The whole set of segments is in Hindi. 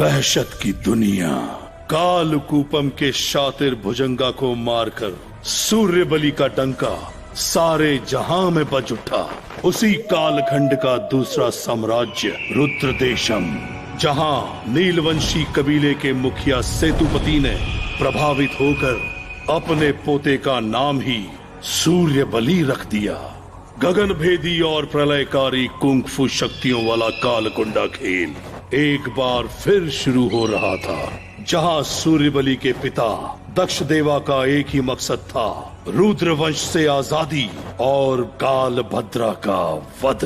वहशत की दुनिया। कालकूपम के शातिर भुजंगा को मारकर सूर्य बलि का डंका सारे जहां में बज उठा। उसी कालखंड का दूसरा साम्राज्य रुद्रदेशम, जहां नीलवंशी कबीले के मुखिया सेतुपति ने प्रभावित होकर अपने पोते का नाम ही सूर्य बलि रख दिया। गगन भेदी और प्रलयकारी कुंग-फू शक्तियों वाला कालकुंडा खेल एक बार फिर शुरू हो रहा था, जहां सूर्य बलि के पिता दक्ष देवा का एक ही मकसद था, रुद्रवंश से आजादी और कालभद्रा का वध।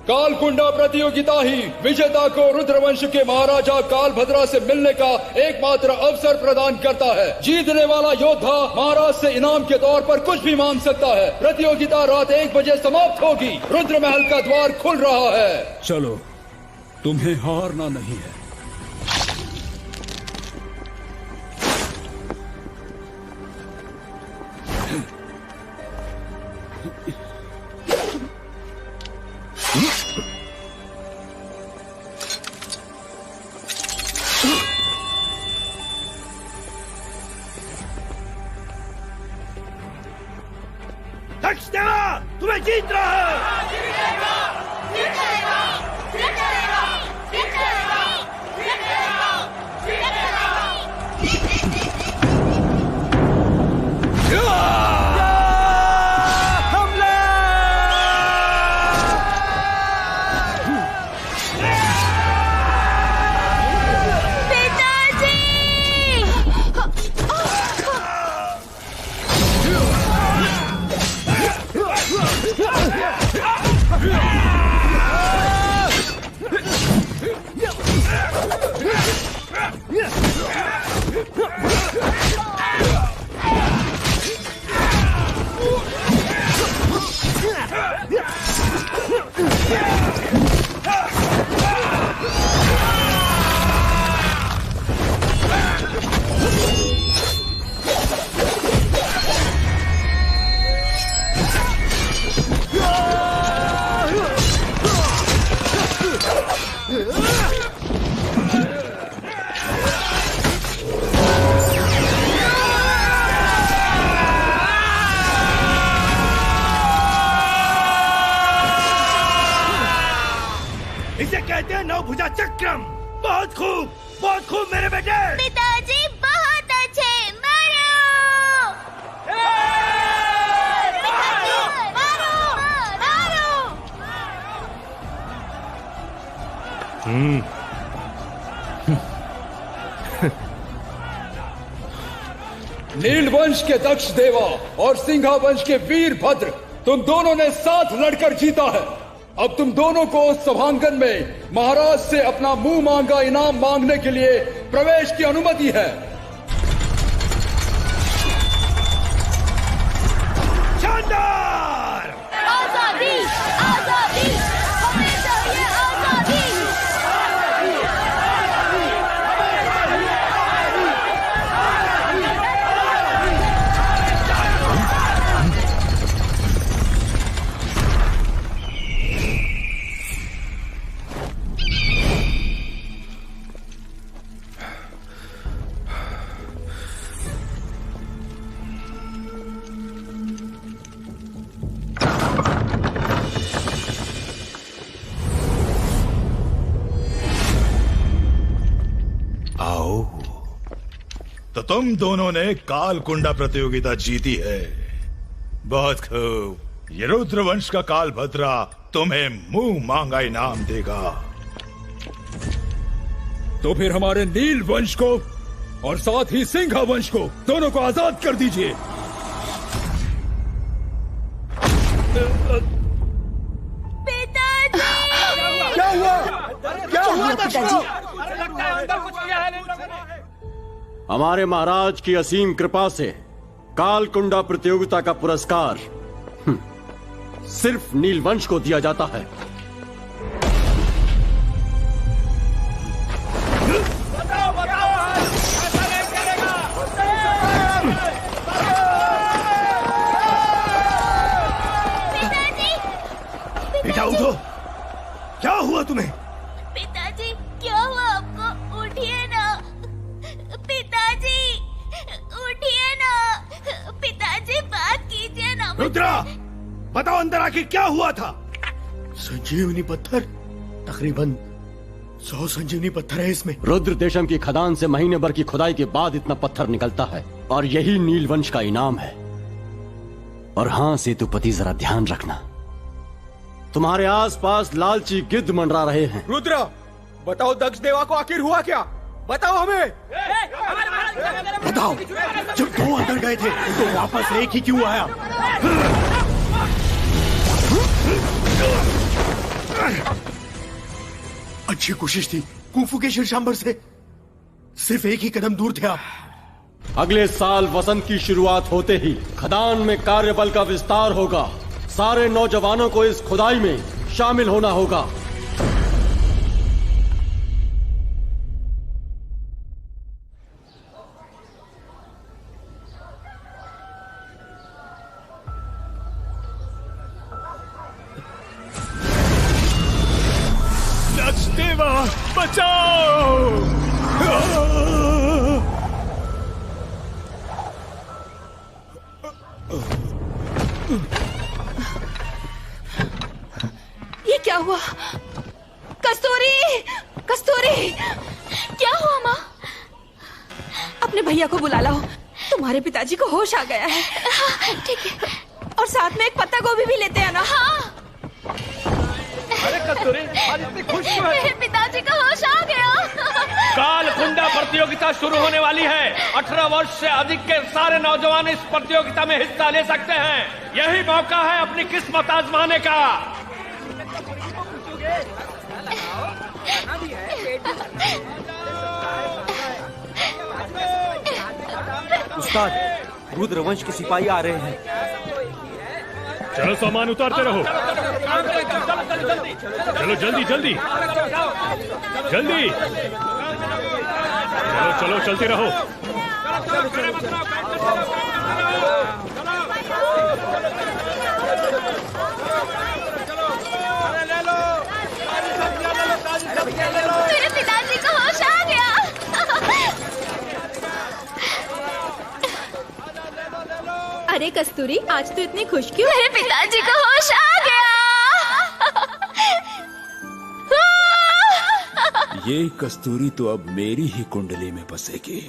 कालकुंडा प्रतियोगिता ही विजेता को रुद्रवंश के महाराजा कालभद्रा से मिलने का एकमात्र अवसर प्रदान करता है। जीतने वाला योद्धा महाराज से इनाम के तौर पर कुछ भी मांग सकता है। प्रतियोगिता रात 1 बजे समाप्त होगी। रुद्र महल का द्वार खुल रहा है। चलो, तुम्हें हारना नहीं है। दक्ष देवा, तुम्हें जीत रहा है। इसे कहते हैं नवभुजा चक्रम। बहुत खूब मेरे बेटे। पिताजी बहुत अच्छे। मारो! नीलवंश के दक्ष देवा और सिंघा वंश के वीरभद्र, तुम दोनों ने साथ लड़कर जीता है। अब तुम दोनों को सभांगन में महाराज से अपना मुंह मांगा इनाम मांगने के लिए प्रवेश की अनुमति है। शानदार! आजादी! आजादी! हमें चाहिए आजादी! तो तुम दोनों ने कालकुंडा प्रतियोगिता जीती है। बहुत खूब। ये रुद्रवंश का कालभद्रा तुम्हें मुंह मांगा इनाम देगा। तो फिर हमारे नील वंश को और साथ ही सिंघा वंश को दोनों को आजाद कर दीजिए। पिताजी! क्या हुआ पिताजी? हमारे महाराज की असीम कृपा से कालकुंडा प्रतियोगिता का पुरस्कार सिर्फ नीलवंश को दिया जाता है। बेटा उठो, क्या हुआ तुम्हें? पिताजी, क्या हुआ आपको? उठिए ना, पिताजी उठिए ना, पिताजी बात कीजिए ना। रुद्रा, बताओ अंदर आके क्या हुआ था? संजीवनी पत्थर, तकरीबन 100 संजीवनी पत्थर है इसमें। रुद्र देशम की खदान से महीने भर की खुदाई के बाद इतना पत्थर निकलता है और यही नीलवंश का इनाम है। और हाँ सेतुपति, जरा ध्यान रखना, तुम्हारे आसपास लालची गिद्ध मंडरा रहे हैं। रुद्र, बताओ दक्ष देवा को आखिर हुआ क्या? बताओ हमें। बताओ, जब 2 अंदर गए थे तो वापस एक ही क्यों आया? अच्छी कोशिश थी, कुंफू के शीर्षांबर से सिर्फ एक ही कदम दूर थे आप। अगले साल वसंत की शुरुआत होते ही खदान में कार्यबल का विस्तार होगा। सारे नौजवानों को इस खुदाई में शामिल होना होगा। दक्ष देवा, बचाओ! ये क्या हुआ? कस्तूरी, कस्तूरी, क्या हुआ माँ? अपने भैया को बुला लाओ, तुम्हारे पिताजी को होश आ गया है। हाँ, ठीक है। और साथ में एक पत्ता गोभी भी लेते हैं ना। हाँ। अरे कस्तूरी, आज इतनी खुश क्यों है? मेरे पिताजी का होश आ गया। कालकुंडा प्रतियोगिता शुरू होने वाली है। 18 वर्ष से अधिक के सारे नौजवान इस प्रतियोगिता में हिस्सा ले सकते हैं। यही मौका है अपनी किस्मत आजमाने का। उस्ताद, रुद्रवंश के सिपाही आ रहे हैं। चलो सामान उतारते रहो। चलो जल्दी जल्दी जल्दी, चलो चलो चलते रहो। मेरे पिताजी को होश आ गया। अरे कस्तूरी, आज तो इतनी खुश क्यों? मेरे पिताजी को होश आ गया। ये कस्तूरी तो अब मेरी ही कुंडली में बसेगी।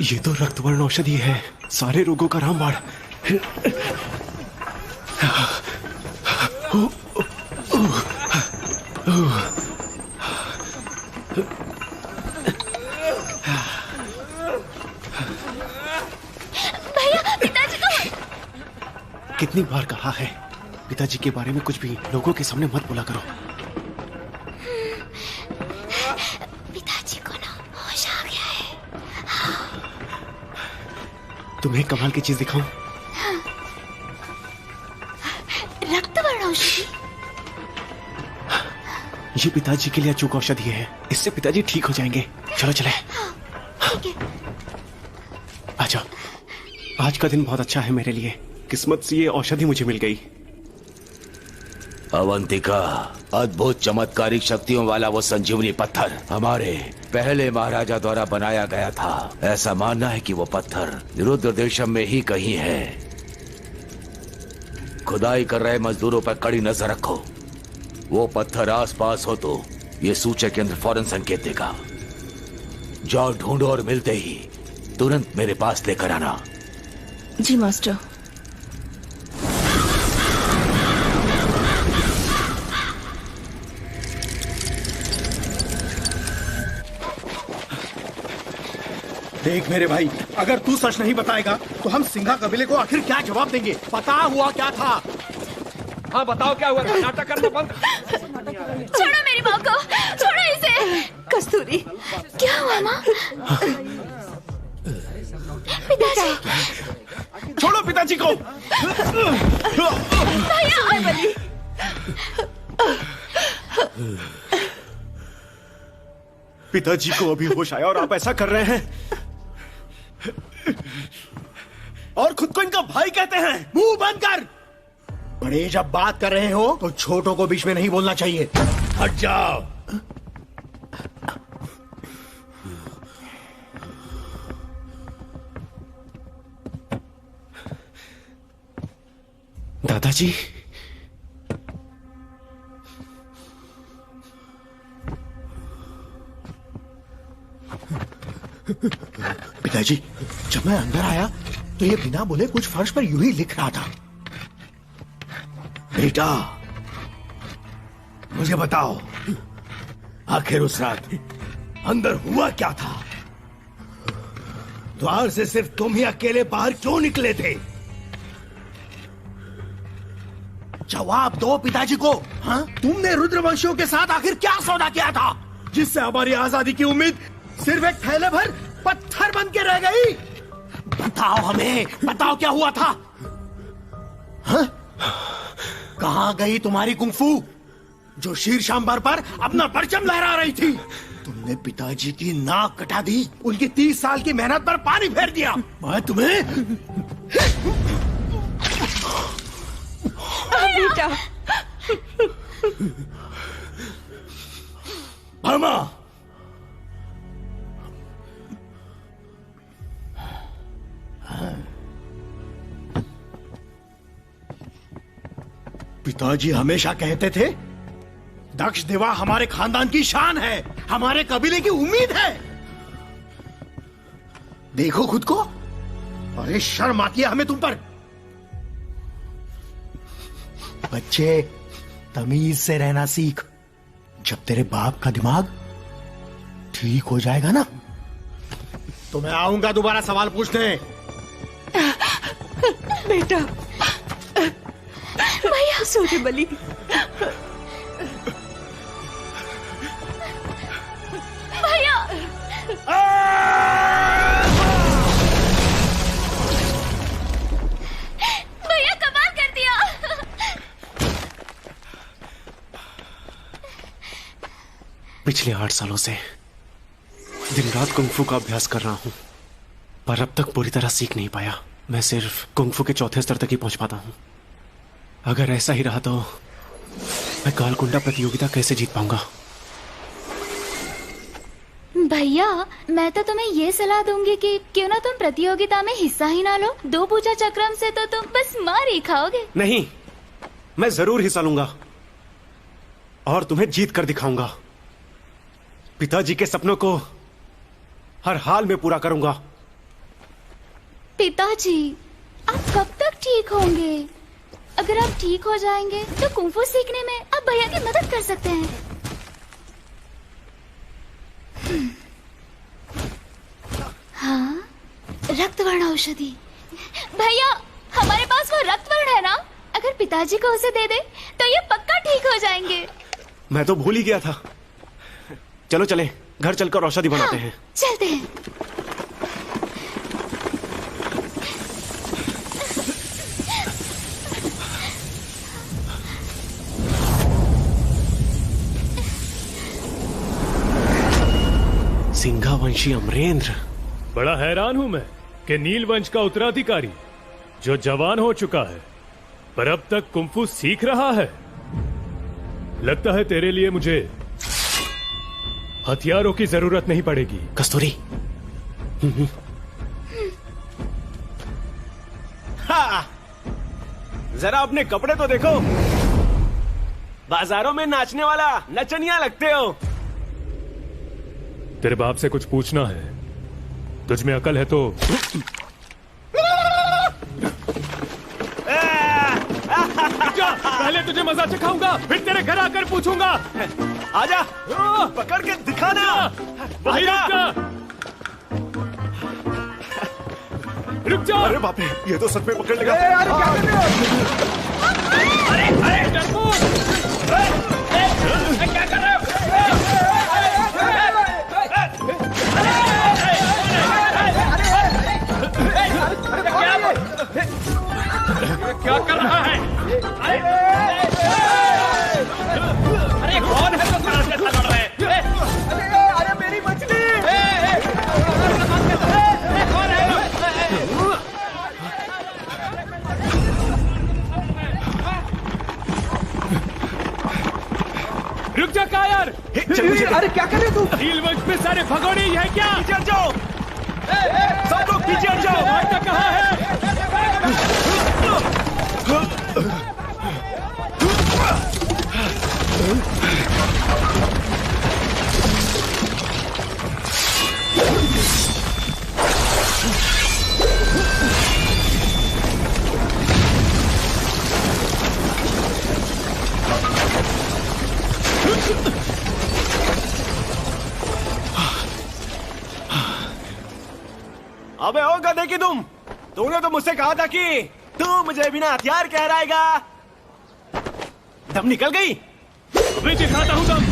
ये तो रक्तवर्ण औषधि है, सारे रोगों का रामबाण। भैया, पिताजी को। कितनी बार कहा है, पिताजी के बारे में कुछ भी लोगों के सामने मत बोला करो। पिताजी को ना होश आ गया है। तुम्हें कमाल की चीज दिखाऊं? रक्तवर्ण औषधि। ये पिताजी के लिए अचूक औषधि है, इससे पिताजी ठीक हो जाएंगे। चलो चले। ठीक है। आ जाओ, आज का दिन बहुत अच्छा है मेरे लिए। किस्मत से ये औषधि मुझे मिल गई। अवंतिका, अद्भुत चमत्कारिक शक्तियों वाला वो संजीवनी पत्थर हमारे पहले महाराजा द्वारा बनाया गया था। ऐसा मानना है कि वो पत्थर रुद्र देशम में ही कहीं है। खुदाई कर रहे मजदूरों पर कड़ी नजर रखो। वो पत्थर आसपास हो तो ये सूचक केंद्र फौरन संकेत देगा। जाओ ढूंढो और मिलते ही तुरंत मेरे पास लेकर आना। जी मास्टर। देख मेरे भाई, अगर तू सच नहीं बताएगा तो हम सिंघा कबीले को आखिर क्या जवाब देंगे? पता हुआ क्या था? हाँ बताओ क्या हुआ था? नाटक करना बंद। छोड़ो मेरी माँ को, छोड़ो इसे। कस्तूरी, क्या हुआ माँ? पिताजी। छोड़ो पिताजी पिताजी को। पिताजी को अभी होश आया और आप ऐसा कर रहे हैं, और खुद को इनका भाई कहते हैं। मुंह बंद कर। बड़े जब बात कर रहे हो तो छोटों को बीच में नहीं बोलना चाहिए। हट जाओ। दादाजी, पिताजी, जब मैं अंदर आया तो ये बिना बोले कुछ फर्श पर यूं ही लिख रहा था। बेटा, मुझे बताओ, आखिर उस रात अंदर हुआ क्या था? द्वार से सिर्फ तुम ही अकेले बाहर क्यों निकले थे? जवाब दो पिताजी को। हाँ? तुमने रुद्रवंशियों के साथ आखिर क्या सौदा किया था, जिससे हमारी आजादी की उम्मीद सिर्फ एक थैले भर पत्थर बन के रह गई? बताओ हमें, बताओ क्या हुआ था? हाँ? कहां गई तुम्हारी कुंफू जो शीर्षांबर पर अपना परचम लहरा रही थी? तुमने पिताजी की नाक कटा दी, उनकी 30 साल की मेहनत पर पानी फेर दिया। मैं तुम्हें बेटा, भामा, पिताजी हमेशा कहते थे, दक्ष देवा हमारे खानदान की शान है, हमारे कबीले की उम्मीद है। देखो खुद को, अरे शर्म आती है हमें तुम पर। बच्चे, तमीज से रहना सीख। जब तेरे बाप का दिमाग ठीक हो जाएगा ना, तो मैं आऊंगा दोबारा सवाल पूछने। बेटा, भैया सूर्य बलि। भैया, भैया कमाल कर दिया। पिछले 8 सालों से दिन रात कुंग फू का अभ्यास कर रहा हूं, पर अब तक पूरी तरह सीख नहीं पाया। मैं सिर्फ कुंग फू के चौथे स्तर तक ही पहुंच पाता हूं। अगर ऐसा ही रहा तो मैं कालकुंडा प्रतियोगिता कैसे जीत पाऊंगा? भैया, मैं तो तुम्हें ये सलाह दूंगी कि क्यों ना तुम प्रतियोगिता में हिस्सा ही ना लो। 2 पूजा चक्रम से तो तुम बस मार ही खाओगे। नहीं, मैं जरूर हिस्सा लूंगा और तुम्हें जीत कर दिखाऊंगा। पिताजी के सपनों को हर हाल में पूरा करूंगा। पिताजी, आप कब तक ठीक होंगे? अगर आप ठीक हो जाएंगे तो कुंफू सीखने में आप भैया की मदद कर सकते हैं। हाँ, रक्तवर्ण औषधि। भैया, हमारे पास वो रक्तवर्ण है ना? अगर पिताजी को उसे दे दे तो ये पक्का ठीक हो जाएंगे। मैं तो भूल ही गया था। चलो चले, घर चलकर औषधि बनाते हैं। चलते हैं। सिंघावंशी अमरेंद्र। बड़ा हैरान हूं मैं कि नील वंश का उत्तराधिकारी जो जवान हो चुका है पर अब तक कुंफू सीख रहा है। लगता है तेरे लिए मुझे हथियारों की जरूरत नहीं पड़ेगी। कस्तूरी, जरा अपने कपड़े तो देखो, बाजारों में नाचने वाला नचनिया लगते हो। तेरे बाप से कुछ पूछना है? तुझ में अकल है तो पहले तुझे मजा चखाऊंगा, फिर तेरे घर आकर पूछूंगा। आजा, पकड़ के दिखाना। वहीं रुक जा। रुक जा। अरे बाप रे, ये तो सच में पकड़ लेगा। अरे क्या कर रहे हो? अरे डरपोक! क्या कर रहे हो? क्या कर रहा है? अरे कौन है तो तरह से लड़ रहे? अरे मेरी मछली! कौन है? रुक जा कायर! अरे क्या कर रहे तू? नीलवंश में सारे भगोड़े ही है क्या? पीछे जाओ! सब लोग पीछे जाओ! मार्टा कहाँ है? अबे ओ गधे की तूने तो मुझसे कहा था कि तू मुझे बिना हथियार कहराएगा। दम निकल गई। अभी दिखाता हूँ दम।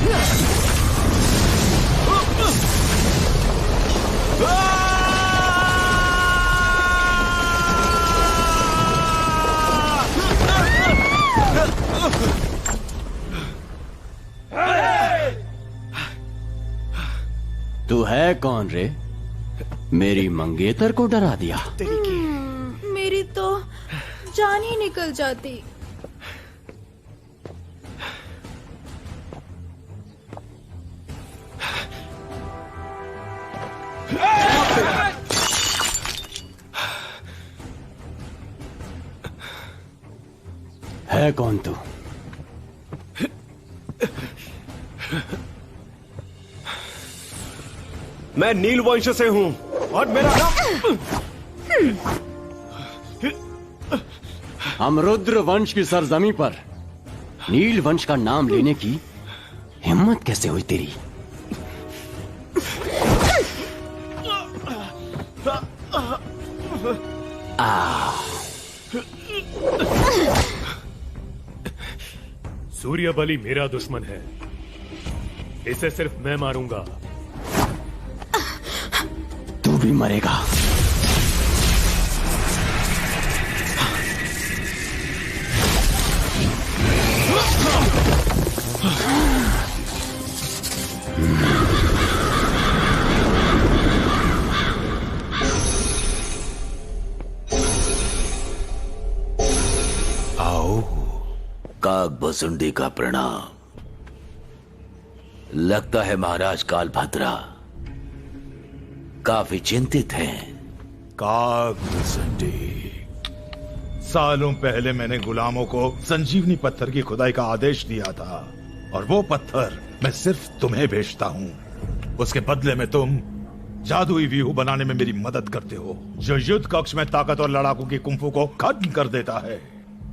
तू है कौन रे? मेरी मंगेतर को डरा दिया। मेरी तो जान ही निकल जाती। है कौन तू? मैं नीलवंश से हूँ और मेरा नाम हम रुद्र वंश की सरजमी पर नील वंश का नाम लेने की हिम्मत कैसे हुई तेरी? सूर्यबली मेरा दुश्मन है, इसे सिर्फ मैं मारूंगा। तू भी मरेगा। आओ, काकभुसुंडी का प्रणाम। लगता है महाराज कालभद्रा काफी चिंतित हैं। काकभुसुंडी, सालों पहले मैंने गुलामों को संजीवनी पत्थर की खुदाई का आदेश दिया था और वो पत्थर मैं सिर्फ तुम्हें भेजता हूँ। उसके बदले में तुम जादुई व्यूह बनाने में मेरी मदद करते हो, जो युद्ध कक्ष में ताकत और लड़ाकू की कुंफू को खत्म कर देता है।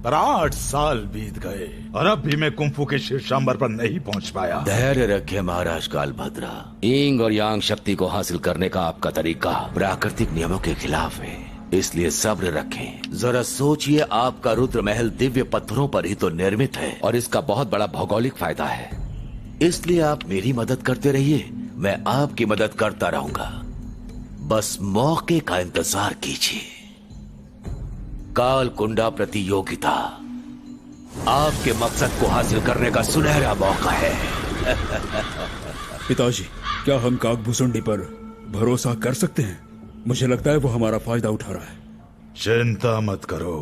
पर 8 साल बीत गए और अब भी मैं कुंफू के शीर्षांबर पर नहीं पहुंच पाया। धैर्य रखे महाराज कालभद्रा। यिंग और यांग शक्ति को हासिल करने का आपका तरीका प्राकृतिक नियमों के खिलाफ है, इसलिए सब्र रखें। जरा सोचिए, आपका रुद्र महल दिव्य पत्थरों पर ही तो निर्मित है और इसका बहुत बड़ा भौगोलिक फायदा है। इसलिए आप मेरी मदद करते रहिए, मैं आपकी मदद करता रहूंगा। बस मौके का इंतजार कीजिए। कालकुंडा प्रतियोगिता आपके मकसद को हासिल करने का सुनहरा मौका है। पिताजी, क्या हम काकभुसुंडी पर भरोसा कर सकते हैं? मुझे लगता है वो हमारा फायदा उठा रहा है। चिंता मत करो,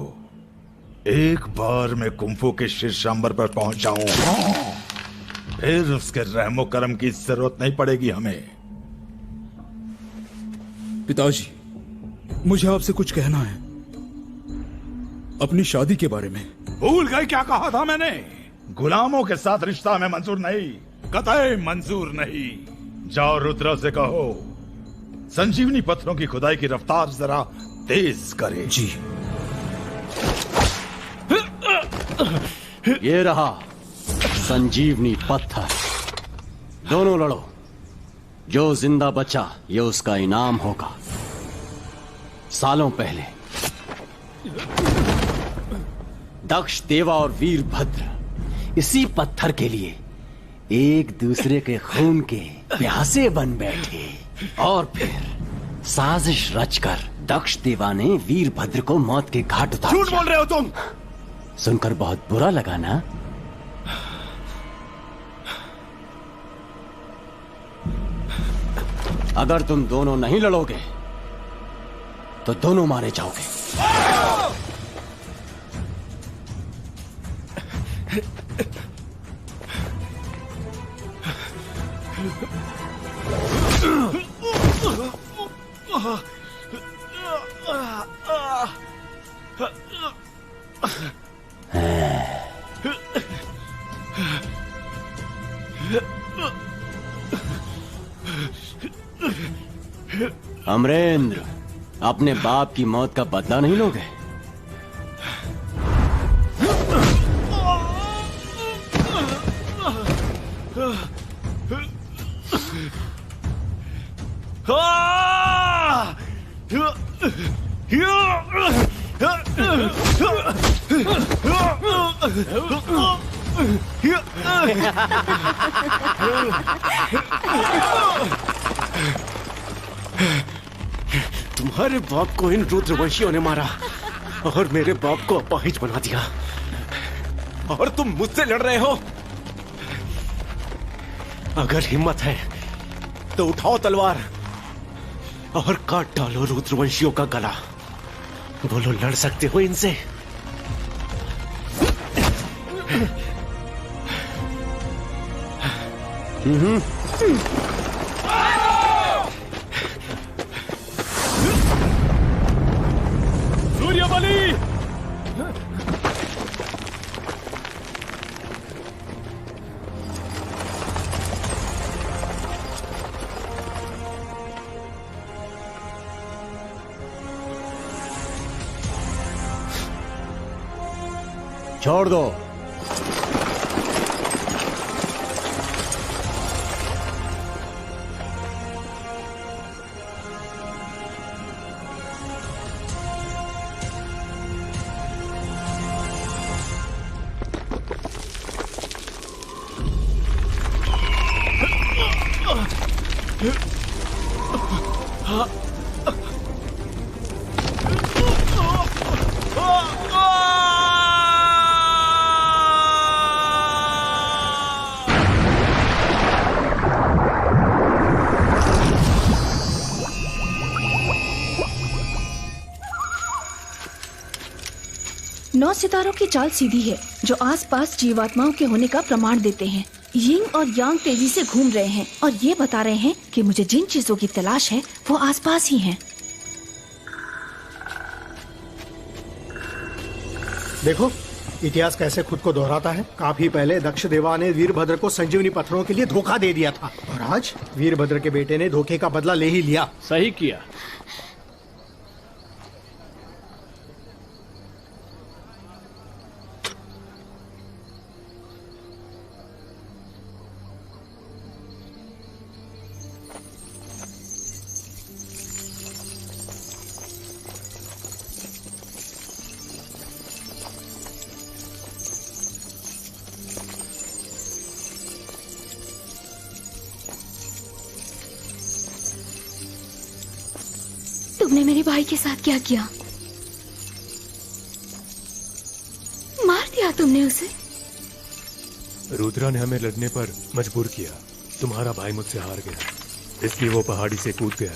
एक बार मैं कुंफू के शीर्षांबर पर पहुंच जाऊं, फिर उसके रहमो करम की जरूरत नहीं पड़ेगी हमें। पिताजी, मुझे आपसे कुछ कहना है, अपनी शादी के बारे में। भूल गए क्या कहा था मैंने? गुलामों के साथ रिश्ता हमें मंजूर नहीं, कतई मंजूर नहीं। जाओ रुद्र से कहो संजीवनी पत्थरों की खुदाई की रफ्तार जरा तेज करे। जी। ये रहा संजीवनी पत्थर, दोनों लड़ो। जो जिंदा बचा ये उसका इनाम होगा। सालों पहले दक्ष देवा और वीरभद्र इसी पत्थर के लिए एक दूसरे के खून के प्यासे बन बैठे और फिर साजिश रचकर दक्ष देवा ने वीरभद्र को मौत के घाट उतार झूठ बोल रहे हो तुम। सुनकर बहुत बुरा लगा ना? अगर तुम दोनों नहीं लड़ोगे तो दोनों मारे जाओगे। अमरेंद्र, अपने बाप की मौत का बदला नहीं लोगे? तुम्हारे बाप को इन रुद्रवंशियों ने मारा और मेरे बाप को अपाहिज बना दिया, और तुम मुझसे लड़ रहे हो। अगर हिम्मत है तो उठाओ तलवार और काट डालो रुद्रवंशियों का गला। बोलो, लड़ सकते हो इनसे? सूर्यबली! छोड़ दो। नौ सितारों की चाल सीधी है, जो आसपास जीवात्माओं के होने का प्रमाण देते हैं। यिंग और यांग तेजी से घूम रहे हैं और ये बता रहे हैं कि मुझे जिन चीजों की तलाश है वो आसपास ही हैं। देखो, इतिहास कैसे खुद को दोहराता है। काफी पहले दक्ष देवा ने वीरभद्र को संजीवनी पत्थरों के लिए धोखा दे दिया था, और आज वीरभद्र के बेटे ने धोखे का बदला ले ही लिया। सही किया। तुमने मेरे भाई के साथ क्या किया? मार दिया तुमने उसे? रुद्रा ने हमें लड़ने पर मजबूर किया। तुम्हारा भाई मुझसे हार गया, इसलिए वो पहाड़ी से कूद गया।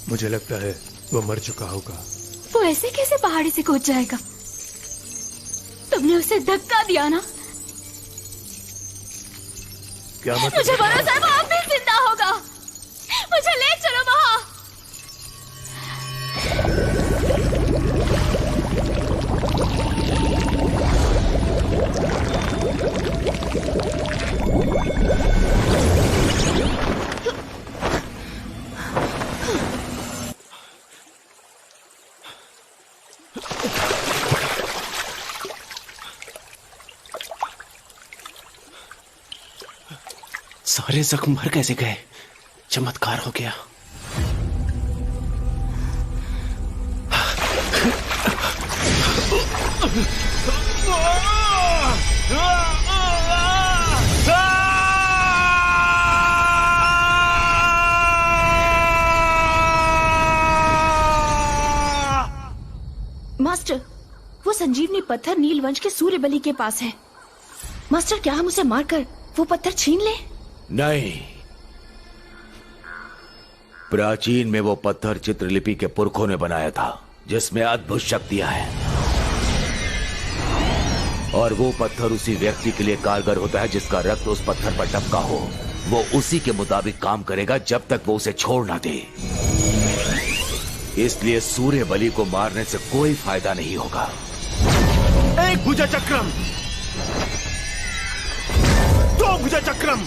मुझे लगता है वो मर चुका होगा। वो ऐसे कैसे पहाड़ी से कूद जाएगा? तुमने उसे धक्का दिया ना? क्या मतलब? मुझे भरोसा है वो अब भी जिंदा होगा। मुझे ले चलो वहां। सारे जख्म भर कैसे गए? चमत्कार हो गया। मास्टर, वो संजीवनी पत्थर नीलवंश के सूर्य बलि के पास है। मास्टर, क्या हम उसे मारकर वो पत्थर छीन लें? नहीं, प्राचीन में वो पत्थर चित्रलिपि के पुरखों ने बनाया था, जिसमें अद्भुत शक्तियां हैं, और वो पत्थर उसी व्यक्ति के लिए कारगर होता है जिसका रक्त उस पत्थर पर टपका हो। वो उसी के मुताबिक काम करेगा जब तक वो उसे छोड़ ना दे। इसलिए सूर्य बलि को मारने से कोई फायदा नहीं होगा। एक भुजा चक्रम, दो भुजा चक्रम,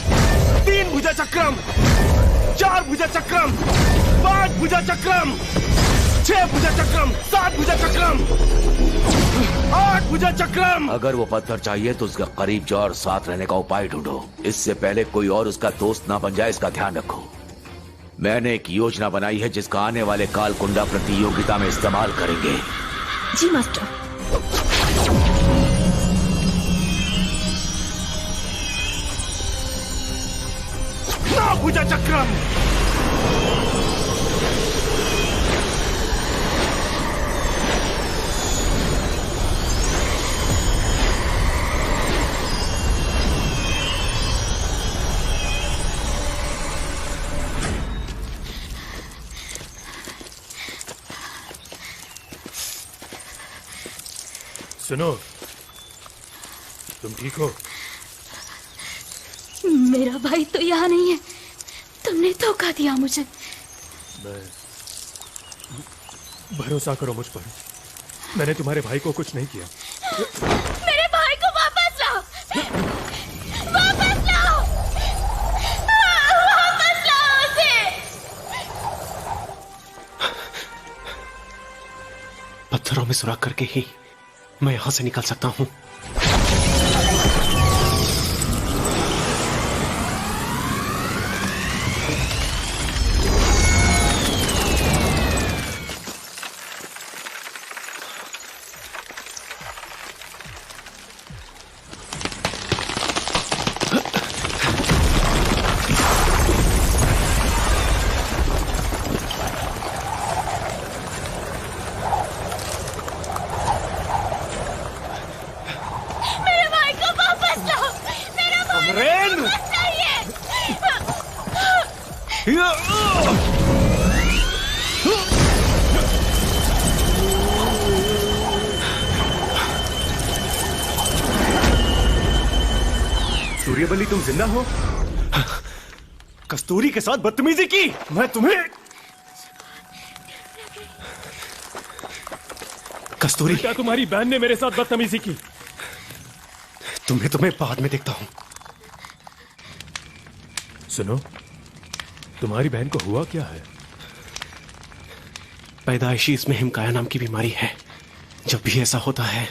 तीन भुजा चक्रम, चार भुजा चक्रम, पांच भुजा चक्रम, छह भुजा चक्रम, सात भुजा चक्रम, आठ भुजा चक्रम। अगर वो पत्थर चाहिए तो उसका करीब जाओ और साथ रहने का उपाय ढूंढो। इससे पहले कोई और उसका दोस्त ना बन जाए, इसका ध्यान रखो। मैंने एक योजना बनाई है जिसका आने वाले कालकुंडा प्रतियोगिता में इस्तेमाल करेंगे। जी मास्टर। नौ भुजा चक्रम, सुनो, तुम ठीक हो? मेरा भाई तो यहाँ नहीं है, तुमने धोखा दिया मुझे। भरोसा करो मुझ पर, मैंने तुम्हारे भाई को कुछ नहीं किया। मेरे भाई को वापस लाओ, वापस लाओ, वापस लाओ उसे। पत्थरों में सुराख करके ही मैं यहां से निकल सकता हूं। सूर्यबली, तुम जिंदा हो? कस्तूरी के साथ बदतमीजी की, मैं तुम्हें। कस्तूरी, क्या तुम्हारी बहन ने मेरे साथ बदतमीजी की? तुम्हें बाद में देखता हूं। सुनो, तुम्हारी बहन को हुआ क्या है? पैदाइशी इसमें हिमकाया नाम की बीमारी है। जब भी ऐसा होता है,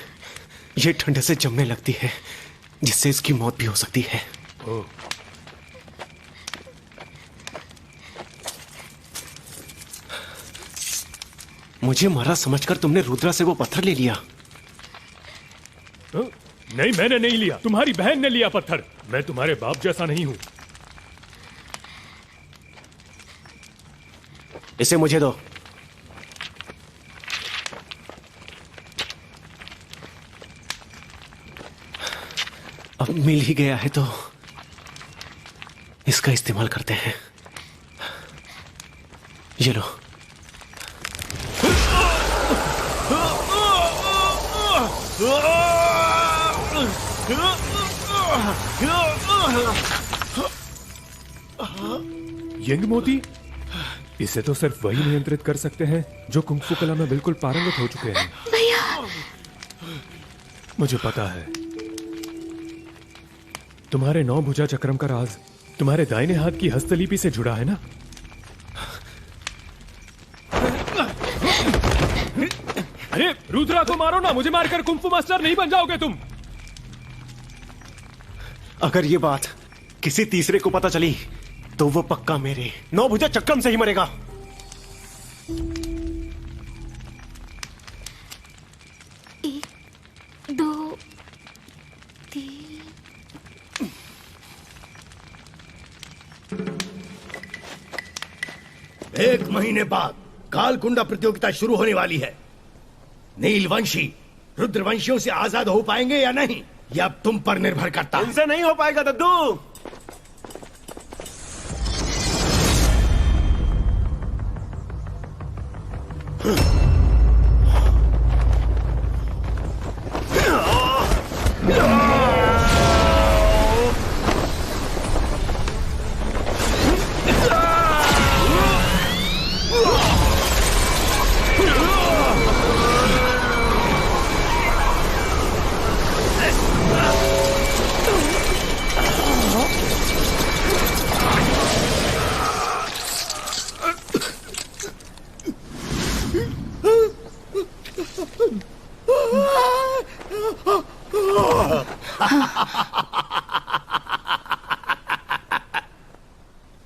ये ठंड से जमने लगती है, जिससे इसकी मौत भी हो सकती है। ओह। मुझे मारा समझकर तुमने रुद्रा से वो पत्थर ले लिया। नहीं, मैंने नहीं लिया, तुम्हारी बहन ने लिया पत्थर। मैं तुम्हारे बाप जैसा नहीं हूं। इसे मुझे दो। अब मिल ही गया है तो इसका इस्तेमाल करते हैं। ये लो। यंग मोती, इसे तो सिर्फ वही नियंत्रित कर सकते हैं जो कुंग-फू कला में बिल्कुल पारंगत हो चुके हैं। भैया, मुझे पता है तुम्हारे 9 भुजा चक्रम का राज तुम्हारे दाहिने हाथ की हस्तलिपि से जुड़ा है ना? अरे रुद्रा को मारो ना, मुझे मारकर कुंग-फू मास्टर नहीं बन जाओगे तुम। अगर ये बात किसी तीसरे को पता चली तो वो पक्का मेरे 9 भुजा चक्रम से ही मरेगा। एक, दो, तीन। एक महीने बाद कालकुंडा प्रतियोगिता शुरू होने वाली है। नीलवंशी रुद्रवंशियों से आजाद हो पाएंगे या नहीं, यह अब तुम पर निर्भर करता है। इनसे नहीं हो पाएगा दद्दू।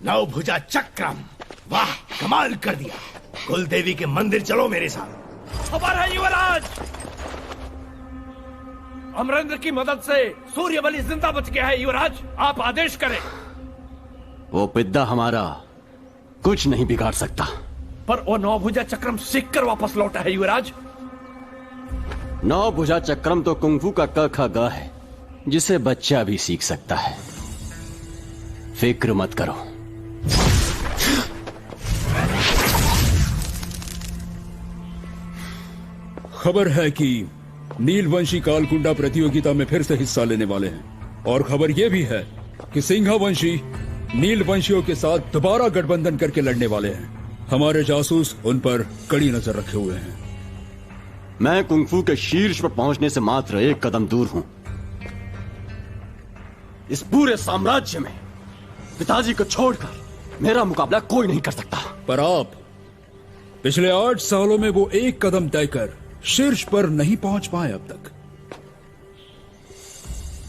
नवभुजा चक्रम, वाह कमाल कर दिया। कुल देवी के मंदिर चलो मेरे साथ। खबर है युवराज, अमरेंद्र की मदद से सूर्यबली जिंदा बच गया है। युवराज आप आदेश करें। वो पिद्दा हमारा कुछ नहीं बिगाड़ सकता। पर वो नौभुजा चक्रम सीख कर वापस लौटा है युवराज। नौभुजा चक्रम तो कुंफू का क ख ग है, जिसे बच्चा भी सीख सकता है। फिक्र मत करो। खबर है कि नीलवंशी कालकुंडा प्रतियोगिता में फिर से हिस्सा लेने वाले हैं, और खबर यह भी है कि सिंहावंशी नीलवंशियों के साथ दोबारा गठबंधन करके लड़ने वाले हैं। हमारे जासूस उन पर कड़ी नजर रखे हुए हैं। मैं कुंफू के शीर्ष पर पहुंचने से मात्र एक कदम दूर हूं। इस पूरे साम्राज्य में पिताजी को छोड़कर मेरा मुकाबला कोई नहीं कर सकता। पर आप पिछले 8 सालों में वो एक कदम तय कर शीर्ष पर नहीं पहुंच पाए अब तक।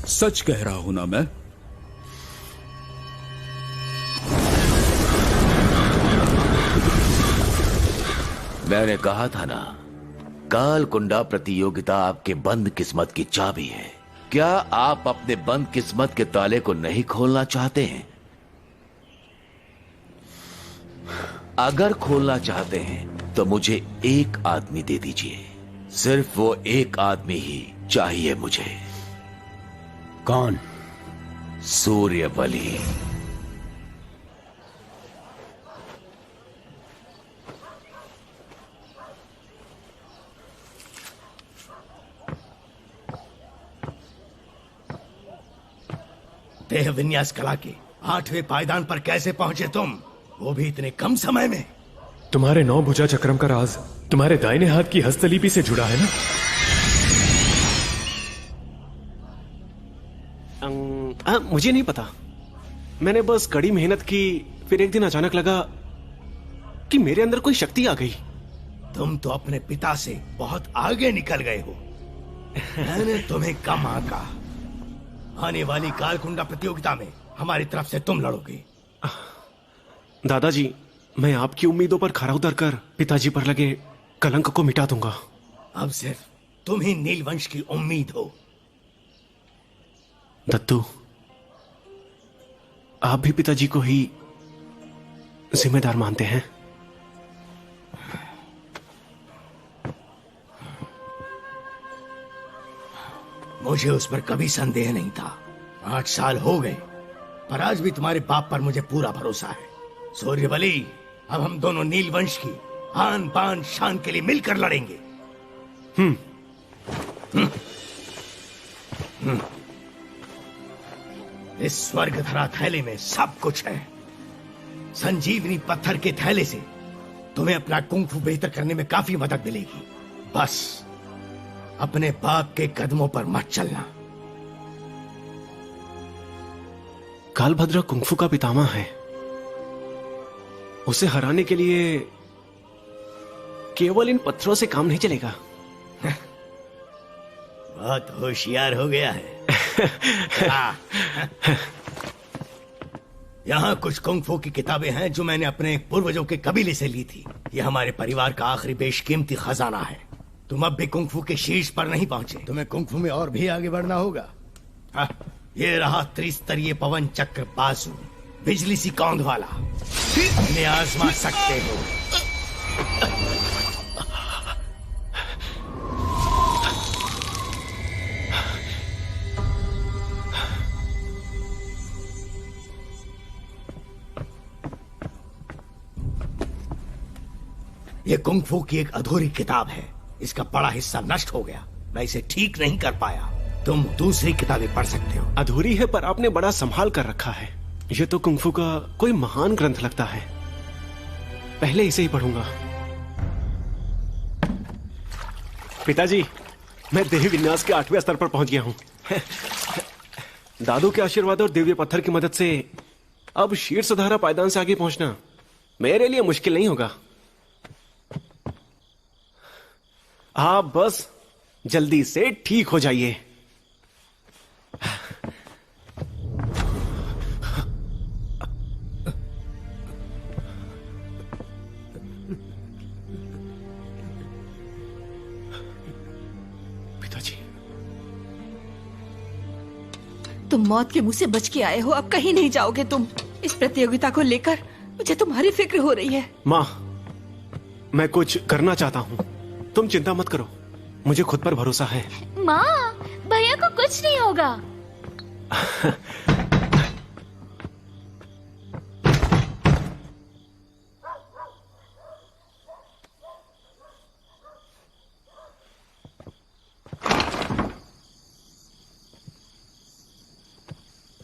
सच कह रहा हूं ना मैं? मैंने कहा था ना, कालकुंडा प्रतियोगिता आपके बंद किस्मत की चाबी है। क्या आप अपने बंद किस्मत के ताले को नहीं खोलना चाहते हैं? अगर खोलना चाहते हैं तो मुझे एक आदमी दे दीजिए। सिर्फ वो एक आदमी ही चाहिए मुझे। कौन? सूर्यबली। देह विन्यास कला के 8वें पायदान पर कैसे पहुंचे तुम, वो भी इतने कम समय में? तुम्हारे नौभुजा चक्रम का राज तुम्हारे दाहिने हाथ की हस्तलिपि से जुड़ा है ना? मुझे नहीं पता। मैंने बस कड़ी मेहनत की, फिर एक दिन अचानक लगा कि मेरे अंदर कोई शक्ति आ गई। तुम तो अपने पिता से बहुत आगे निकल गए हो। मैंने तुम्हें कम आंका। आने वाली कालकुंडा प्रतियोगिता में हमारी तरफ से तुम लड़ोगे। दादाजी, मैं आपकी उम्मीदों पर खरा उतरकर पिताजी पर लगे कलंक को मिटा दूंगा। अब सिर्फ तुम ही नीलवंश की उम्मीद हो। दत्तू, आप भी पिताजी को ही जिम्मेदार मानते हैं? मुझे उस पर कभी संदेह नहीं था। 8 साल हो गए, पर आज भी तुम्हारे बाप पर मुझे पूरा भरोसा है। सूर्यबली, अब हम दोनों नीलवंश की आन बान शान के लिए मिलकर लड़ेंगे। इस स्वर्ग धरा थैले में सब कुछ है। संजीवनी पत्थर के थैले से तुम्हें अपना कुंफू बेहतर करने में काफी मदद मिलेगी। बस अपने बाप के कदमों पर मत चलना। कालभद्र कुंफू का पितामह है। उसे हराने के लिए केवल इन पत्थरों से काम नहीं चलेगा। बहुत होशियार हो गया है। यहाँ कुछ कुंफू की किताबें हैं जो मैंने अपने पूर्वजों के कबीले से ली थी। ये हमारे परिवार का आखिरी बेशकीमती खजाना है। तुम अब भी कुंफू के शीर्ष पर नहीं पहुंचे, तुम्हें कुंफू में और भी आगे बढ़ना होगा। ये रहा त्रिस्तरीय पवन चक्र बाजू, बिजली सी कौंध वाला। इन्हें आजमा सकते हो। ये कुंग-फू की एक अधूरी किताब है। इसका बड़ा हिस्सा नष्ट हो गया, मैं इसे ठीक नहीं कर पाया। तुम दूसरी किताबें पढ़ सकते हो। अधूरी है पर आपने बड़ा संभाल कर रखा है। ये तो कुंग फू का कोई महान ग्रंथ लगता है। पहले इसे ही पढ़ूंगा। पिताजी, मैं देह विन्यास के 8वें स्तर पर पहुंच गया हूं। दादू के आशीर्वाद और दिव्य पत्थर की मदद से अब शीर्षधारा पायदान से आगे पहुंचना मेरे लिए मुश्किल नहीं होगा। आप बस जल्दी से ठीक हो जाइए। पिताजी, तुम मौत के मुंह से बच के आए हो, अब कहीं नहीं जाओगे तुम। इस प्रतियोगिता को लेकर मुझे तुम्हारी फिक्र हो रही है। माँ, मैं कुछ करना चाहता हूँ, तुम चिंता मत करो, मुझे खुद पर भरोसा है। माँ, भैया को कुछ नहीं होगा।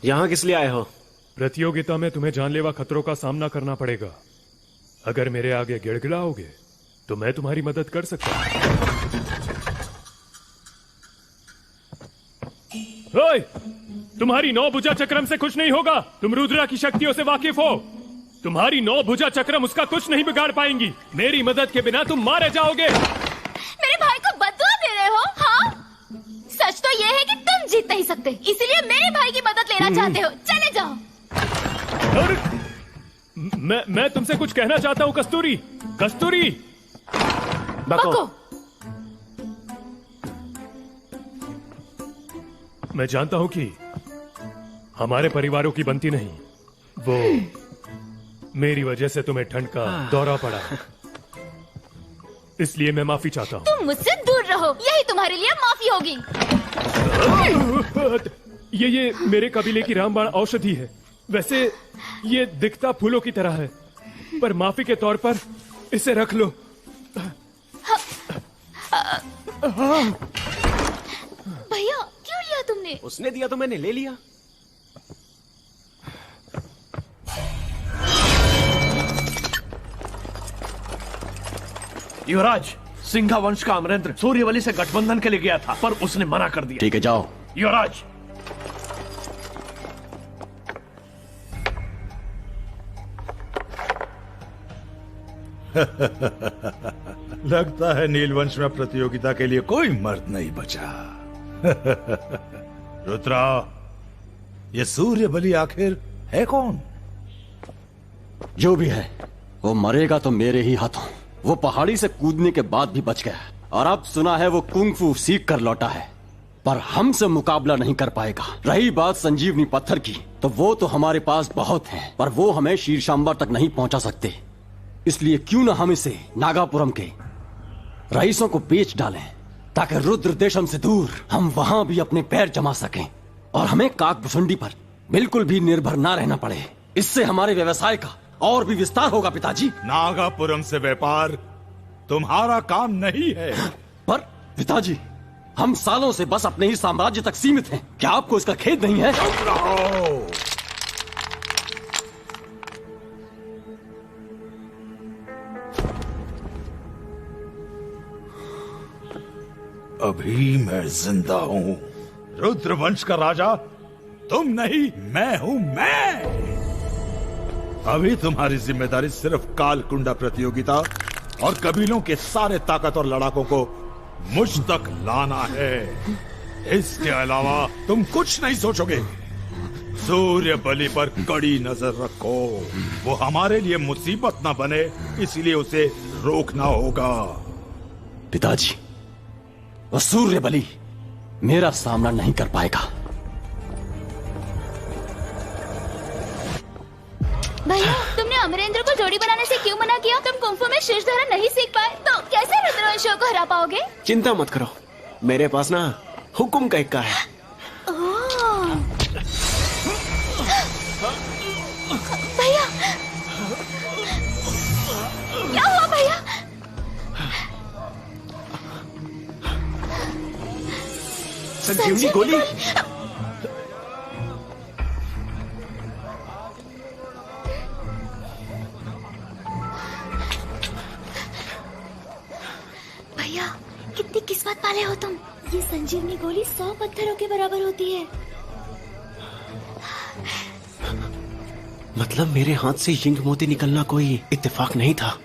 यहाँ किस लिए आए हो? प्रतियोगिता में तुम्हें जानलेवा खतरों का सामना करना पड़ेगा। अगर मेरे आगे गिड़गिड़ाओगे तो मैं तुम्हारी मदद कर सकता हूं। ओए, तुम्हारी 9 भुजा चक्रम से कुछ नहीं होगा। तुम रुद्रा की शक्तियों से वाकिफ हो। तुम्हारी 9 भुजा चक्रम उसका कुछ नहीं बिगाड़ पाएंगी। मेरी मदद के बिना तुम मारे जाओगे। मेरे भाई को बददुआ दे रहे हो? हाँ, सच तो यह है कि तुम जीत नहीं सकते, इसीलिए मेरे भाई की मदद लेना चाहते हो। चले जाओ। और मैं तुमसे कुछ कहना चाहता हूँ कस्तूरी। कस्तूरी, बको। मैं जानता हूं कि हमारे परिवारों की बनती नहीं, वो मेरी वजह से तुम्हें ठंड का दौरा पड़ा, इसलिए मैं माफी चाहता हूं। तुम मुझसे दूर रहो, यही तुम्हारे लिए माफी होगी। ये मेरे कबीले की रामबाण औषधि है। वैसे ये दिखता फूलों की तरह है, पर माफी के तौर पर इसे रख लो। भैया, क्यों लिया तुमने? उसने दिया तो मैंने ले लिया। युवराज, सिंघा वंश का अमरेंद्र सूर्यवली से गठबंधन के लिए गया था, पर उसने मना कर दिया। ठीक है, जाओ। युवराज, लगता है नीलवंश में प्रतियोगिता के लिए कोई मर्द नहीं बचा। रुद्रा, ये सूर्यबली आखिर है कौन? जो भी है, वो मरेगा तो मेरे ही हाथों। वो पहाड़ी से कूदने के बाद भी बच गया, और अब सुना है वो कुंग-फू सीख कर लौटा है, पर हमसे मुकाबला नहीं कर पाएगा। रही बात संजीवनी पत्थर की, तो वो तो हमारे पास बहुत है, पर वो हमें शीर्षांबर तक नहीं पहुंचा सकते। इसलिए क्यों न हम इसे नागापुरम के रईसों को बेच डालें, ताकि रुद्र देशम से दूर हम वहां भी अपने पैर जमा सकें, और हमें काकभुसुंडी पर बिल्कुल भी निर्भर ना रहना पड़े। इससे हमारे व्यवसाय का और भी विस्तार होगा। पिताजी, नागापुरम से व्यापार तुम्हारा काम नहीं है। पर पिताजी, हम सालों से बस अपने ही साम्राज्य तक सीमित हैं। क्या आपको इसका खेद नहीं है? अभी मैं जिंदा हूँ। रुद्रवंश का राजा तुम नहीं, मैं हूँ मैं। अभी तुम्हारी जिम्मेदारी सिर्फ कालकुंडा प्रतियोगिता और कबीलों के सारे ताकत और लड़ाकों को मुझ तक लाना है। इसके अलावा तुम कुछ नहीं सोचोगे। सूर्य बलि पर कड़ी नजर रखो, वो हमारे लिए मुसीबत ना बने, इसलिए उसे रोकना होगा। पिताजी, वो सूर्य बलि मेरा सामना नहीं कर पाएगा। भैया, तुमने अमरेंद्र को जोड़ी बनाने से क्यों मना किया? तुम कुंफू में शीर्षधारा नहीं सीख पाए तो कैसे रुद्रवंशियों को हरा पाओगे? चिंता मत करो, मेरे पास ना हुकुम का इक्का है। भैया, क्या हुआ भैया? संजीवनी गोली। भैया कितनी किस्मत वाले हो तुम। ये संजीवनी गोली 100 पत्थरों के बराबर होती है। मतलब मेरे हाथ से यिंग मोती निकलना कोई इत्तेफाक नहीं था।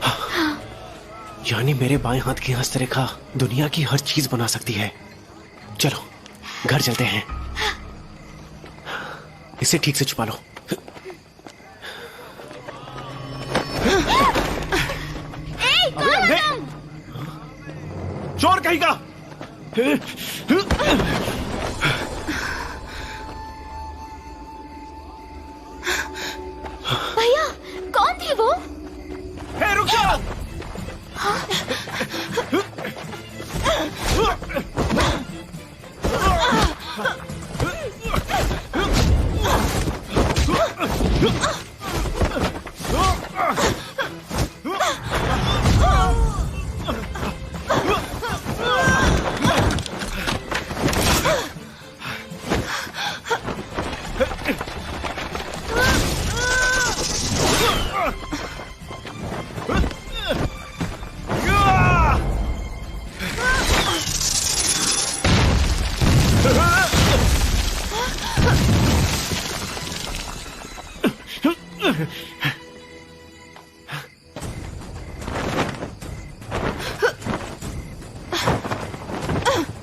हाँ। यानी मेरे बाएं हाथ की हस्तरेखा दुनिया की हर चीज बना सकती है। चलो घर चलते हैं। इसे ठीक से छुपा लो। चोर कहीं का। भैया कौन थी वो? हे रुक जाओ।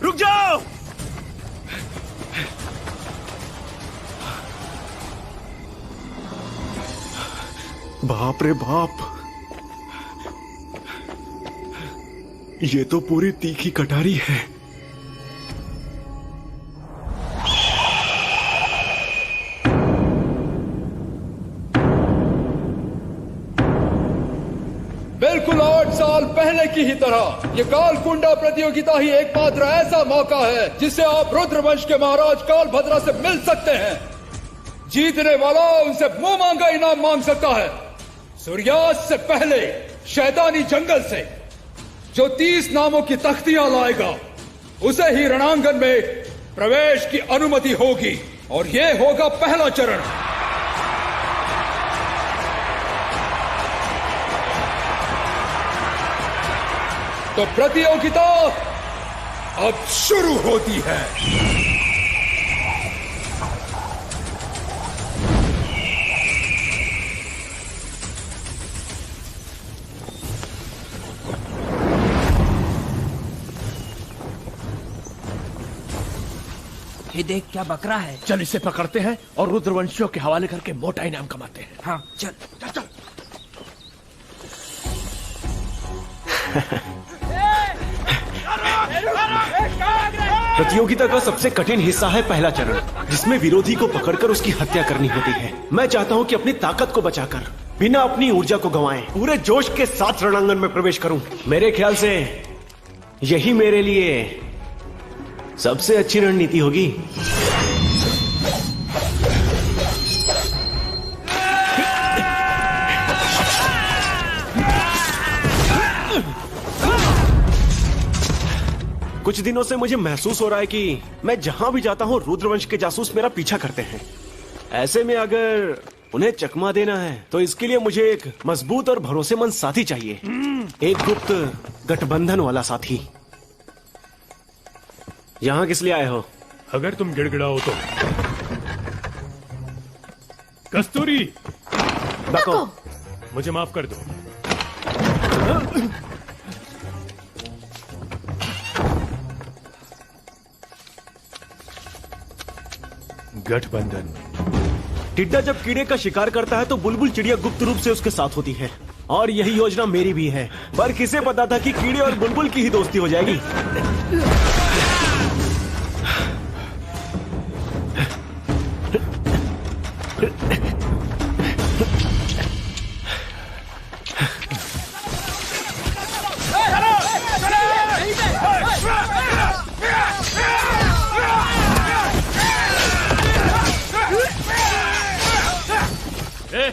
रुक जाओ। बाप रे बाप, ये तो पूरी तीखी कटारी है। बिल्कुल 8 साल पहले की ही तरह ये कालकुंडा प्रतियोगिता ही एकमात्र ऐसा मौका है जिससे आप रुद्रवंश के महाराज कालभद्रा से मिल सकते हैं। जीतने वाला उनसे मुंह मांगा इनाम मांग सकता है। सूर्यास्त से पहले शैतानी जंगल से जो 30 नामों की तख्तियां लाएगा उसे ही रणांगन में प्रवेश की अनुमति होगी और ये होगा पहला चरण। तो प्रतियोगिता अब शुरू होती है। ये देख क्या बकरा है। चल इसे पकड़ते हैं और रुद्रवंशियों के हवाले करके मोटा इनाम कमाते हैं। हाँ चल चल चल। प्रतियोगिता का सबसे कठिन हिस्सा है पहला चरण, जिसमें विरोधी को पकड़कर उसकी हत्या करनी होती है। मैं चाहता हूं कि अपनी ताकत को बचाकर बिना अपनी ऊर्जा को गंवाए पूरे जोश के साथ रणांगन में प्रवेश करूं। मेरे ख्याल से यही मेरे लिए सबसे अच्छी रणनीति होगी। कुछ दिनों से मुझे महसूस हो रहा है कि मैं जहां भी जाता हूं रुद्रवंश के जासूस मेरा पीछा करते हैं। ऐसे में अगर उन्हें चकमा देना है तो इसके लिए मुझे एक मजबूत और भरोसेमंद साथी चाहिए, एक गुप्त गठबंधन वाला साथी। यहाँ किस लिए आए हो? अगर तुम गिड़गिड़ाओ तो कस्तूरी बको, मुझे माफ कर दो। गठबंधन। टिड्डा जब कीड़े का शिकार करता है तो बुलबुल चिड़िया गुप्त रूप से उसके साथ होती है, और यही योजना मेरी भी है। पर किसे पता था कि कीड़े और बुलबुल की ही दोस्ती हो जाएगी।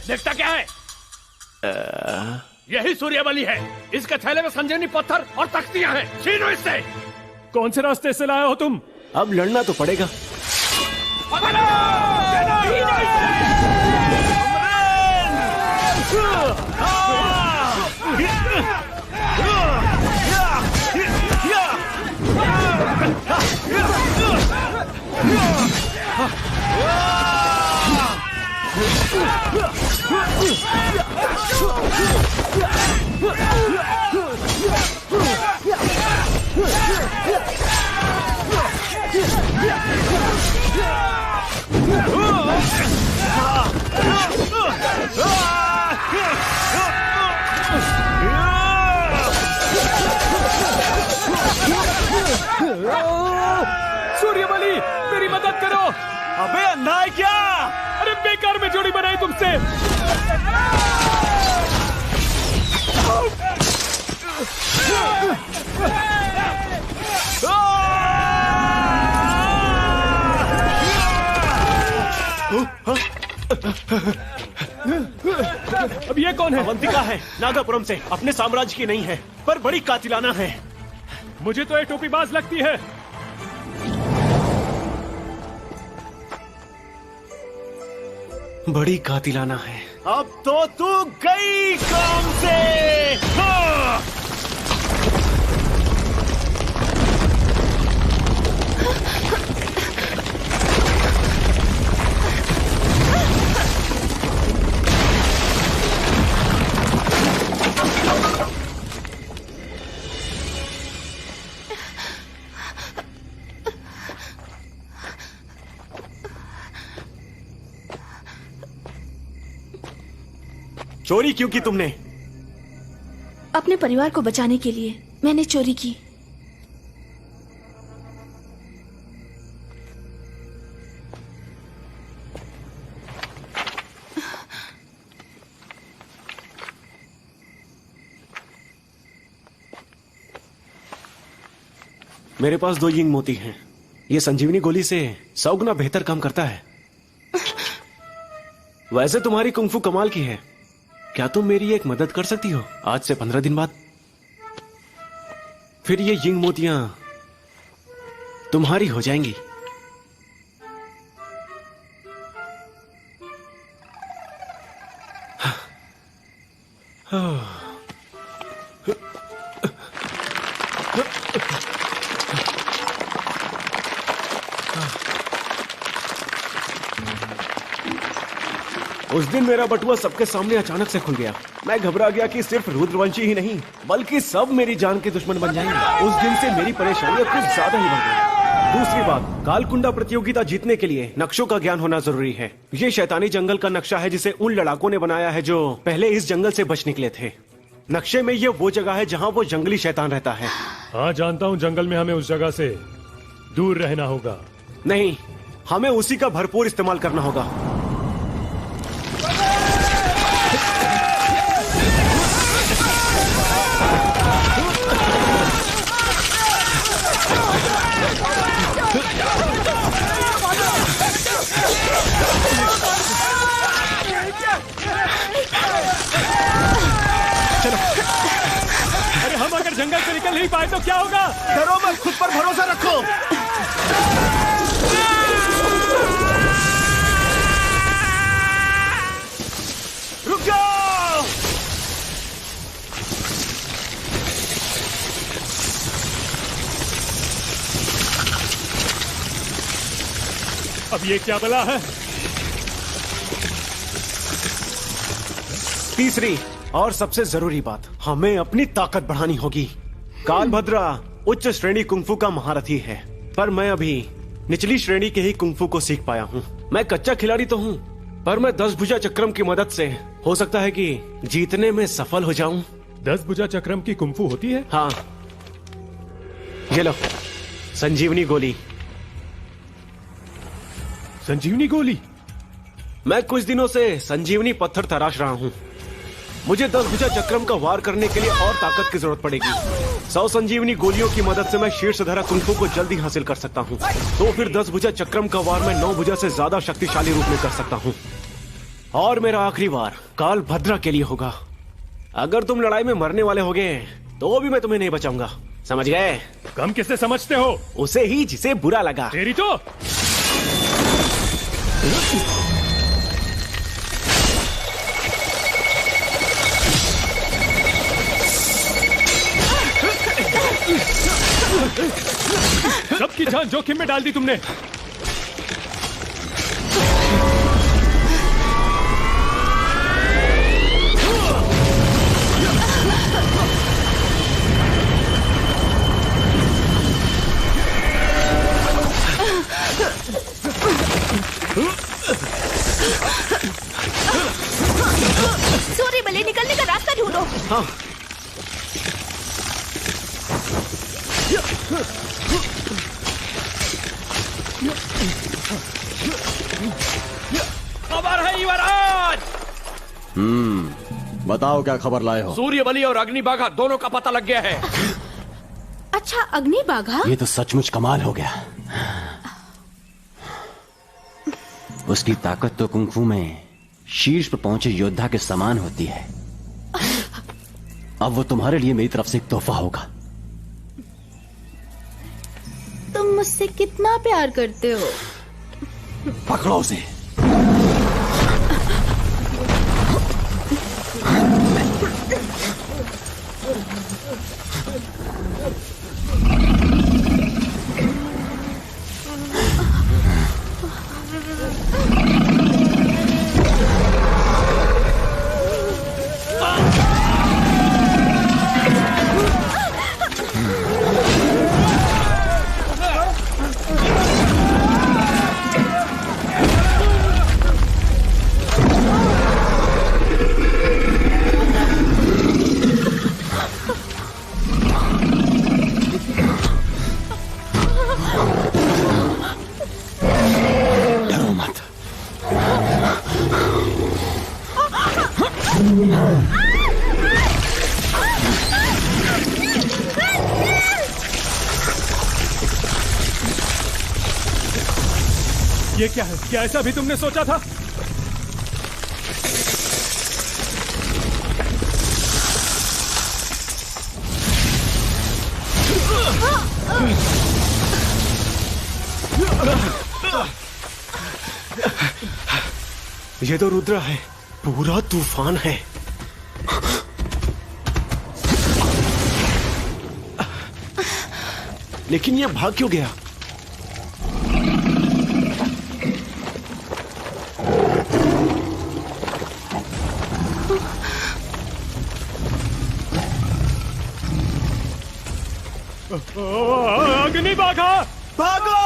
देखता क्या है? यही सूर्यबली है। इसके थैले में संजीवनी पत्थर और तख्तियां हैं। छीनो इससे। कौन से रास्ते से लाए हो तुम? अब लड़ना तो पड़ेगा। सूर्यबली, मेरी मदद करो। अबे अंधा है क्या? अरे बेकार में जोड़ी बनाई तुमसे। अब ये कौन है? अवंतिका है, नागापुरम से। अपने साम्राज्य की नहीं है, पर बड़ी कातिलाना है। मुझे तो ये टोपीबाज लगती है। बड़ी कातिलाना है। अब तो तू गई काम से। हाँ! चोरी क्यों की तुमने? अपने परिवार को बचाने के लिए मैंने चोरी की। मेरे पास 2 यिंग मोती हैं। ये संजीवनी गोली से 100 गुना बेहतर काम करता है। वैसे तुम्हारी कुंफू कमाल की है। क्या तुम मेरी एक मदद कर सकती हो? आज से 15 दिन बाद फिर ये यिंग मोतियां तुम्हारी हो जाएंगी। उस दिन मेरा बटुआ सबके सामने अचानक से खुल गया। मैं घबरा गया कि सिर्फ रुद्रवंशी ही नहीं बल्कि सब मेरी जान के दुश्मन बन जाएंगे। उस दिन से मेरी परेशानियां कुछ ज्यादा ही बढ़ गई। दूसरी बात, कालकुंडा प्रतियोगिता जीतने के लिए नक्शों का ज्ञान होना जरूरी है। ये शैतानी जंगल का नक्शा है जिसे उन लड़ाकों ने बनाया है जो पहले इस जंगल से बच निकले थे। नक्शे में ये वो जगह है जहाँ वो जंगली शैतान रहता है। हाँ जानता हूँ, जंगल में हमें उस जगह से दूर रहना होगा। नहीं, हमें उसी का भरपूर इस्तेमाल करना होगा। अरे हम अगर जंगल से निकल नहीं पाए तो क्या होगा? डरो मत, खुद पर भरोसा रखो। रुक जाओ। अब ये क्या बला है? तीसरी और सबसे जरूरी बात, हमें अपनी ताकत बढ़ानी होगी। कालभद्रा उच्च श्रेणी कुंफू का महारथी है, पर मैं अभी निचली श्रेणी के ही कुंफू को सीख पाया हूँ। मैं कच्चा खिलाड़ी तो हूँ, पर मैं 10 भुजा चक्रम की मदद से हो सकता है कि जीतने में सफल हो जाऊं। 10 भुजा चक्रम की कुंफू होती है? हाँ, ये लो संजीवनी गोली। संजीवनी गोली? मैं कुछ दिनों से संजीवनी पत्थर तराश रहा हूँ। मुझे 10 भुजा चक्रम का वार करने के लिए और ताकत की जरूरत पड़ेगी। 100 संजीवनी गोलियों की मदद से मैं शीर्षधरा कुंफू को जल्दी हासिल कर सकता हूँ। तो फिर 10 भुजा चक्रम का वार मैं 9 भुजा से ज्यादा शक्तिशाली रूप में कर सकता हूँ। और मेरा आखिरी वार कालभद्रा के लिए होगा। अगर तुम लड़ाई में मरने वाले होगे तो भी मैं तुम्हें नहीं बचाऊंगा। समझ गए? कम किससे समझते हो? उसे ही जिसे बुरा लगा। तेरी तो सबकी जान जोखिम में डाल दी तुमने। सूर्यबली, निकलने का रास्ता ढूंढो। हाँ। खबर है युवराज। बताओ क्या खबर लाए हो? सूर्यबली और अग्निबाघा दोनों का पता लग गया है। अच्छा, अग्निबाघा? ये तो सचमुच कमाल हो गया। उसकी ताकत तो कुंफू में शीर्ष पर पहुंचे योद्धा के समान होती है। अब वो तुम्हारे लिए मेरी तरफ से एक तोहफा होगा। तुम मुझसे कितना प्यार करते हो? पकड़ो उसे। ये क्या है? क्या ऐसा भी तुमने सोचा था? ये तो रुद्र है, पूरा तूफान है। लेकिन ये भाग क्यों गया? अग्निबाघा, भागो!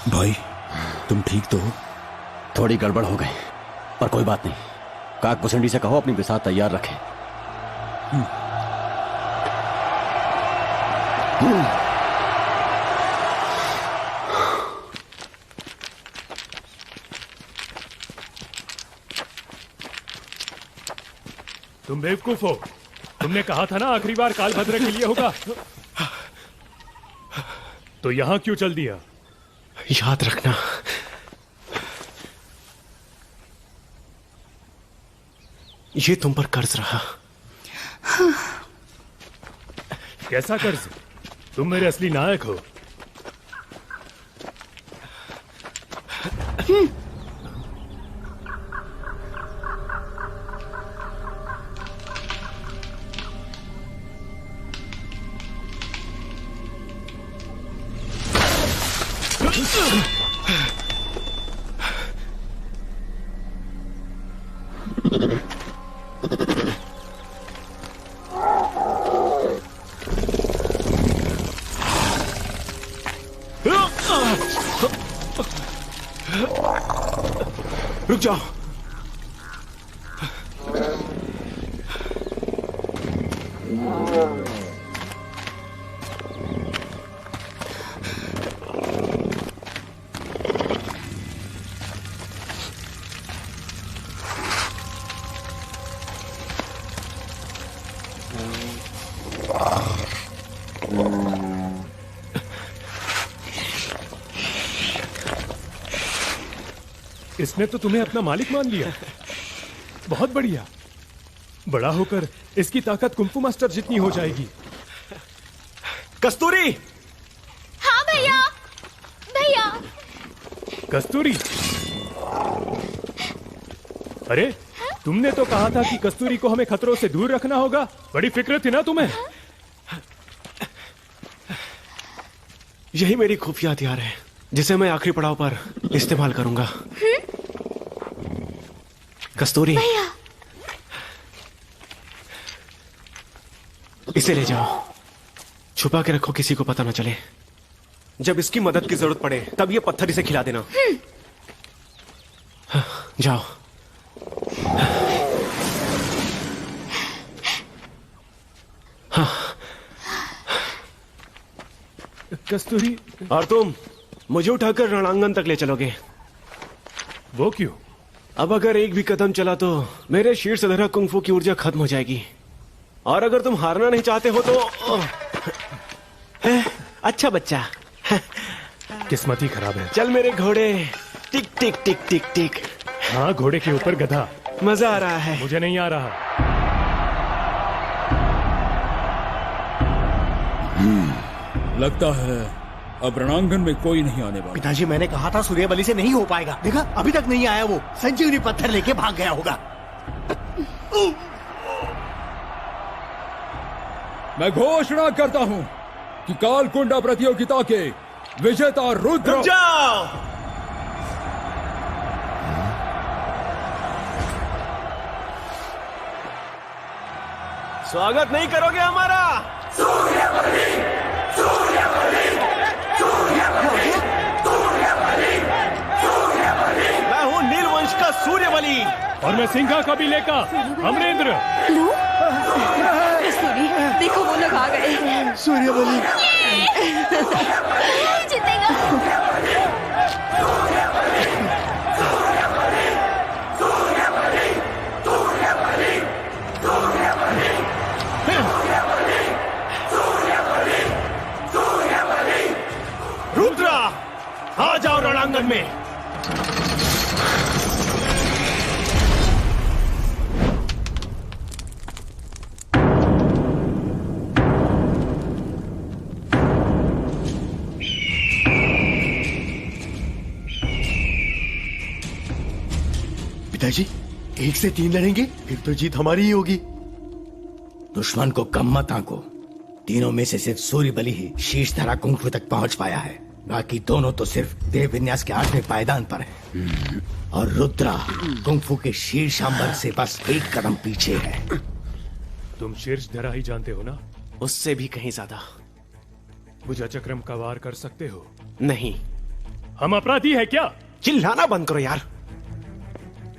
भाई, तुम ठीक तो हो? थोड़ी गड़बड़ हो गई, पर कोई बात नहीं। काक पुसंडी से कहो अपनी बिसात तैयार रखें। तुम बेवकूफ हो। तुमने कहा था ना आखिरी बार कालभद्र के लिए होगा, तो यहां क्यों चल दिया? याद रखना, ये तुम पर कर्ज रहा। कैसा कर्ज? तुम मेरे असली नायक हो। रुक जाओ। इसने तो तुम्हें अपना मालिक मान लिया। बहुत बढ़िया। बड़ा होकर इसकी ताकत कुंफू मास्टर जितनी हो जाएगी। कस्तूरी! हाँ भैया। भैया कस्तूरी! अरे तुमने तो कहा था कि कस्तूरी को हमें खतरों से दूर रखना होगा। बड़ी फिक्र थी ना तुम्हें। यही मेरी खुफिया हथियार है, जिसे मैं आखिरी पड़ाव पर इस्तेमाल करूंगा। कस्तूरी, भैया इसे ले जाओ, छुपा के रखो, किसी को पता ना चले। जब इसकी मदद की जरूरत पड़े तब ये पत्थर इसे खिला देना। जाओ। हाँ। कस्तूरी। और तुम मुझे उठाकर रणांगन तक ले चलोगे। वो क्यों? अब अगर एक भी कदम चला तो मेरे शीर्ष धरा कुंफू की ऊर्जा खत्म हो जाएगी। और अगर तुम हारना नहीं चाहते हो तो अच्छा बच्चा। किस्मत ही खराब है। चल मेरे घोड़े, टिक टिक टिक टिक टिक। हाँ, घोड़े के ऊपर गधा। मजा आ रहा है। मुझे नहीं आ रहा। लगता है अब रणांगन में कोई नहीं आने वाला। पिताजी, मैंने कहा था सूर्यबली से नहीं हो पाएगा। देखा, अभी तक नहीं आया। वो संजीवनी पत्थर लेके भाग गया होगा। मैं घोषणा करता हूं कि कालकुंडा प्रतियोगिता के विजेता रुद्र। जाओ। स्वागत नहीं करोगे हमारा? सूर्यबली, सूर्यबली, सूर्यबली, सूर्यबली, सूर्यबली। मैं हूँ नीलवंश का सूर्यबली। और मैं सिंघा कबीले का अमरेंद्र। देखो वो लोग आ गए। सूर्यबली जीतेगा। रुद्रा, आ जाओ रणांगन में। पिताजी, 1 से 3 लड़ेंगे, फिर तो जीत हमारी ही होगी। दुश्मन को कम मत आंको। तीनों में से सिर्फ सूर्यबली ही शीर्ष धरा कुंफू तक पहुंच पाया है। बाकी दोनों तो सिर्फ देव विन्यास के 8वें पायदान पर है। और रुद्रा कुंफू के शीर्ष अंबर से बस 1 कदम पीछे है। तुम शीर्ष धरा ही जानते हो ना? उससे भी कहीं ज्यादा। भुजा चक्रम का वार कर सकते हो? नहीं। हम अपराधी है क्या? चिल्लाना बंद करो यार।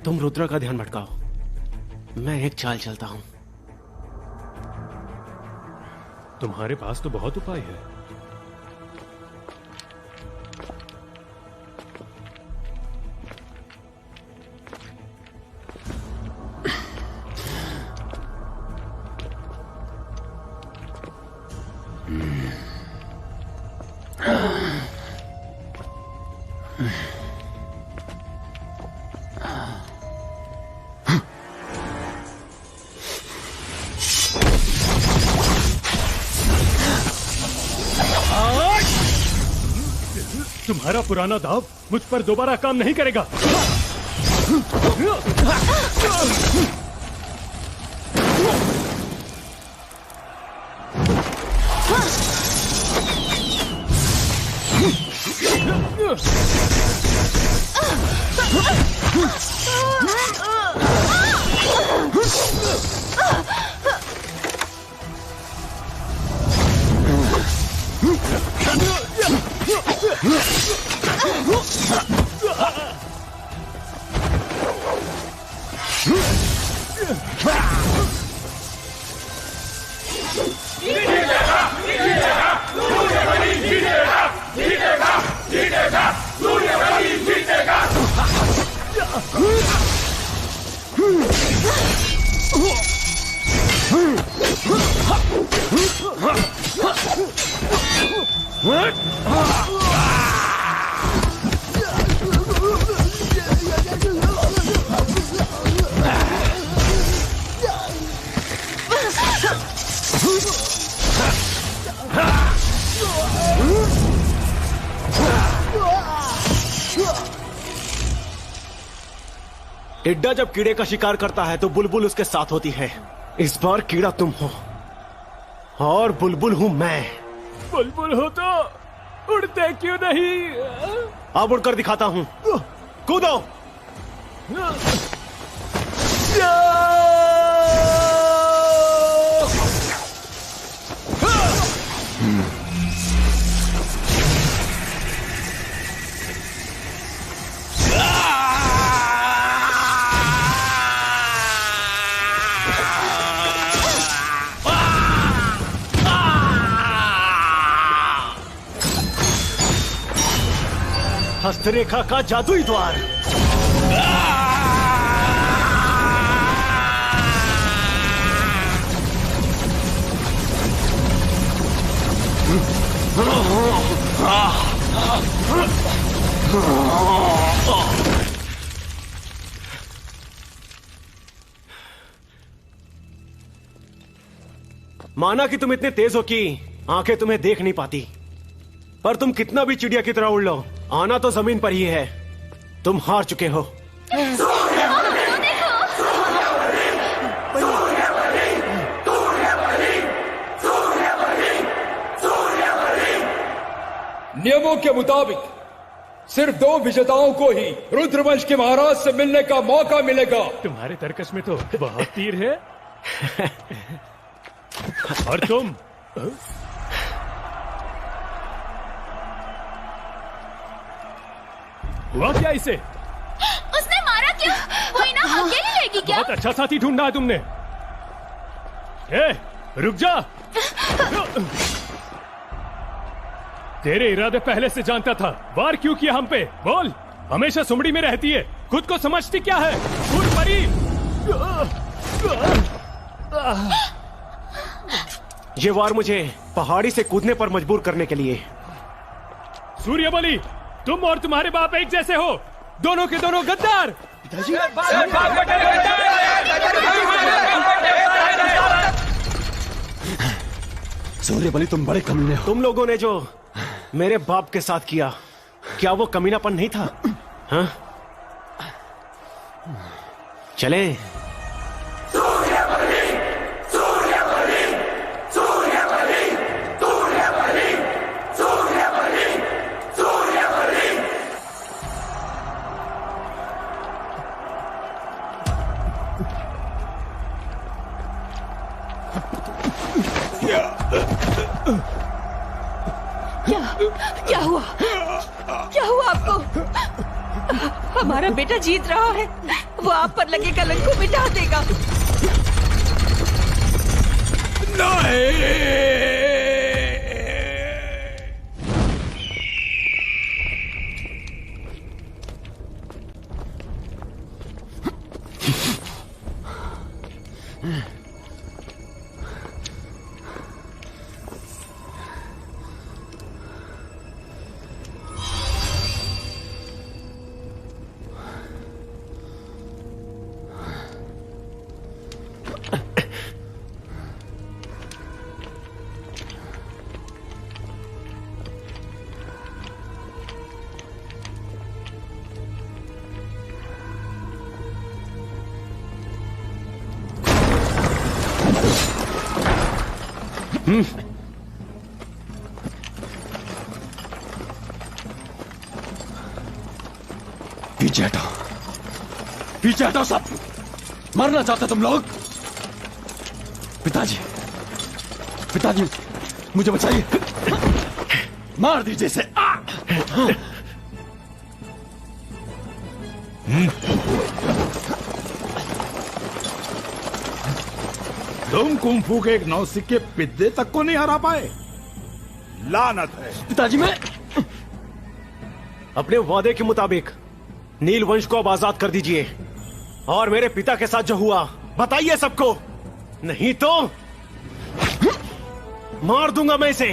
तुम रुद्रा का ध्यान भटकाओ। मैं एक चाल चलता हूं। तुम्हारे पास तो बहुत उपाय है। तुम्हारा पुराना दाव मुझ पर दोबारा काम नहीं करेगा। टिड्डा जब कीड़े का शिकार करता है तो बुलबुल उसके साथ होती है। इस बार कीड़ा तुम हो और बुलबुल हूं मैं। बुलबुल हो तो उड़ते क्यों नहीं? अब उड़कर दिखाता हूं। कूदो। हस्तरेखा का जादुई द्वार। माना कि तुम इतने तेज हो कि आंखें तुम्हें देख नहीं पाती, पर तुम कितना भी चिड़िया की तरह उड़ लो, आना तो जमीन पर ही है। तुम हार चुके हो। नियमों के मुताबिक सिर्फ 2 विजेताओं को ही रुद्रवंश के महाराज से मिलने का मौका मिलेगा। तुम्हारे तर्कश में तो बहुत तीर है। और तुम हुआ क्या इसे? उसने मारा क्यों? वो इनाम अकेली लेगी क्या? बहुत अच्छा साथी ढूंढा है तुमने। ए, रुक जा। तेरे इरादे पहले से जानता था। वार क्यों किया हम पे? बोल। हमेशा सुमड़ी में रहती है, खुद को समझती क्या है? फूल परी। ये वार मुझे पहाड़ी से कूदने पर मजबूर करने के लिए। सूर्यबली, तुम और तुम्हारे बाप एक जैसे हो, दोनों के दोनों गद्दार। सूर्यबली, तुम बड़े कमीने हो। तुम लोगों ने जो मेरे बाप के साथ किया, क्या वो कमीनापन नहीं था? हाँ? चले। क्या हुआ? क्या हुआ आपको? हमारा बेटा जीत रहा है। वो आप पर लगे कलंक को मिटा देगा। नहीं। पीछे हटाओ, पीछे हटाओ सब। मरना चाहते तुम लोग? पिताजी, पिताजी मुझे बचाइए, मार दीजिए इसे। तुम कुंफू के एक नौसिक्के पिद्दे तक को नहीं हरा पाए। लानत है। पिताजी मैं अपने वादे के मुताबिक नील वंश को अब आजाद कर दीजिए, और मेरे पिता के साथ जो हुआ बताइए सबको, नहीं तो मार दूंगा मैं इसे।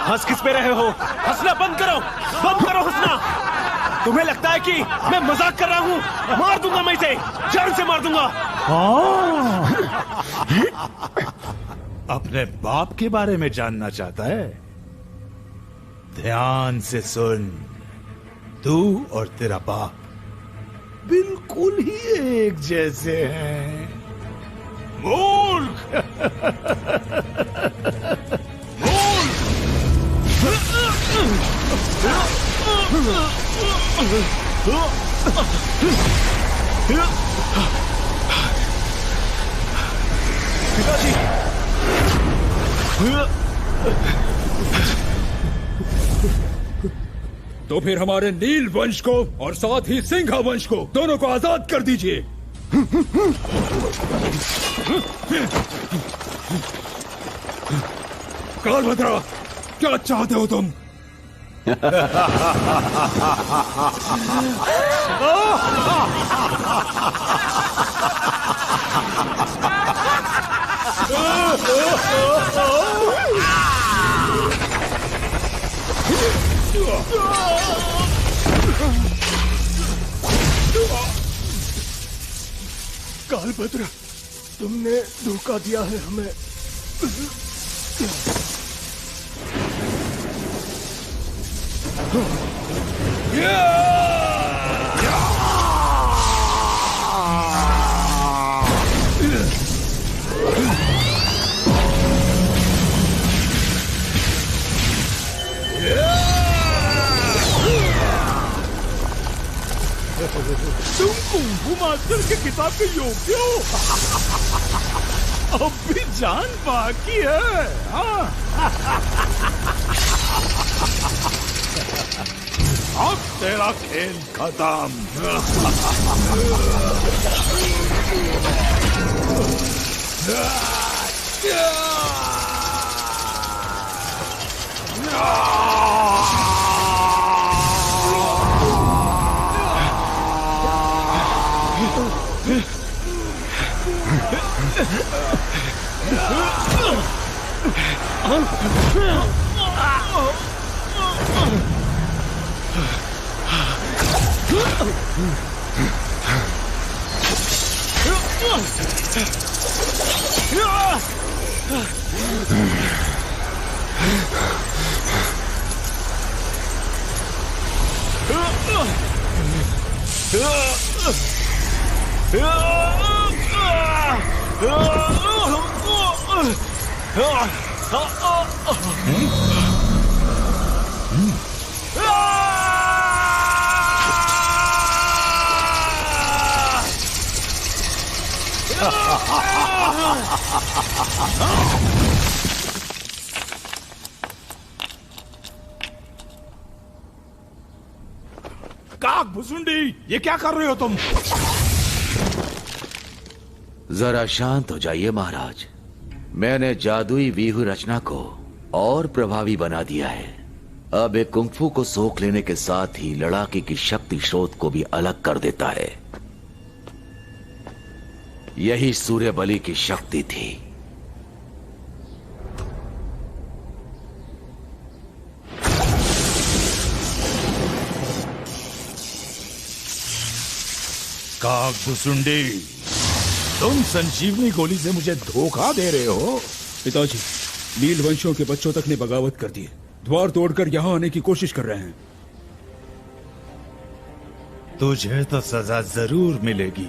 हंस किस पे रहे हो? हंसना बंद करो, बंद करो हंसना। तुम्हें लगता है कि मैं मजाक कर रहा हूं? मार दूंगा मैं इसे, जड़ से मार दूंगा। अपने बाप के बारे में जानना चाहता है? ध्यान से सुन, तू और तेरा बाप बिल्कुल ही एक जैसे हैं। मूर्ख। पिताजी, तो फिर हमारे नील वंश को और साथ ही सिंघा वंश को दोनों को आजाद कर दीजिए। कालभद्रा, क्या चाहते हो तुम? कालभद्र, तुमने धोखा दिया है हमें। तुम कुंफू मास्टर के किताब के योग्य हो। अब भी जान बाकी है। हाँ। अब तेरा खेल खत्म। काक भुसुंडी, ये क्या कर रहे हो तुम? जरा शांत हो जाइए महाराज। मैंने जादुई व्यूह रचना को और प्रभावी बना दिया है। अब एक कुंफू को सोख लेने के साथ ही लड़ाके की शक्ति स्रोत को भी अलग कर देता है। यही सूर्य बलि की शक्ति थी। काक भुसुंडी, तुम संजीवनी गोली से मुझे धोखा दे रहे हो। पिताजी, नील वंशियों के बच्चों तक ने बगावत कर दी, द्वार तोड़कर यहां आने की कोशिश कर रहे हैं। तुझे तो सजा जरूर मिलेगी।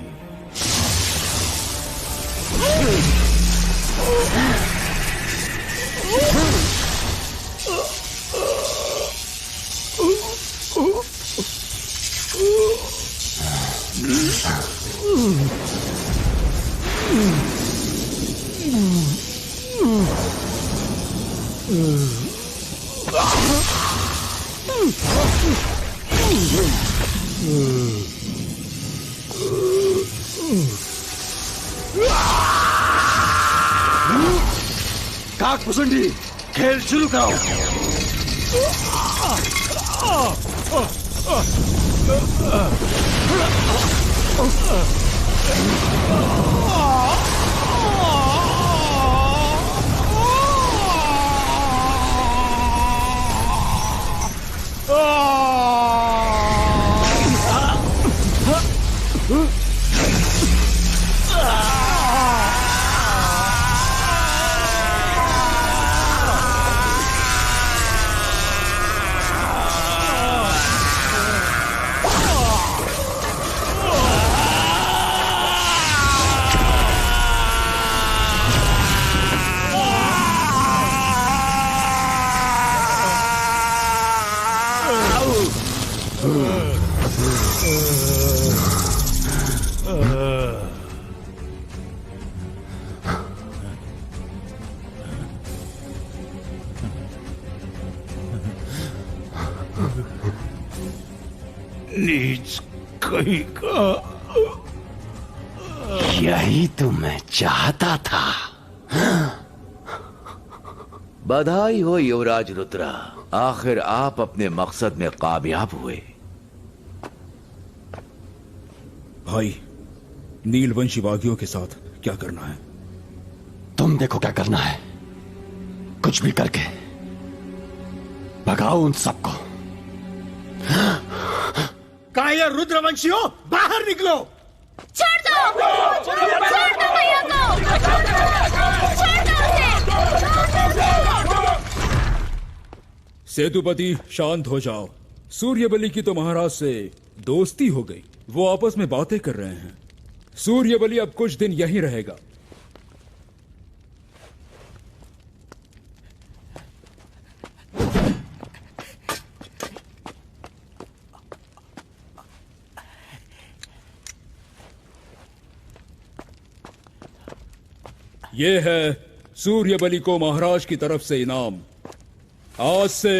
काकभुजंडी, खेल शुरू करो। नीच कहीं का। यही तो मैं चाहता था। बधाई हो युवराज रुद्रा, आखिर आप अपने मकसद में कामयाब हुए। भाई, नीलवंशी बागियों के साथ क्या करना है? तुम देखो क्या करना है। कुछ भी करके भगाओ उन सबको। कहा ये रुद्रवंशियों, बाहर निकलो। छोड़ दो भैया को, छोड़ दो उसे। सेतुपति, शांत हो जाओ। सूर्यबली की तो महाराज से दोस्ती हो गई, वो आपस में बातें कर रहे हैं। सूर्यबली अब कुछ दिन यहीं रहेगा। ये है सूर्यबली को महाराज की तरफ से इनाम। आज से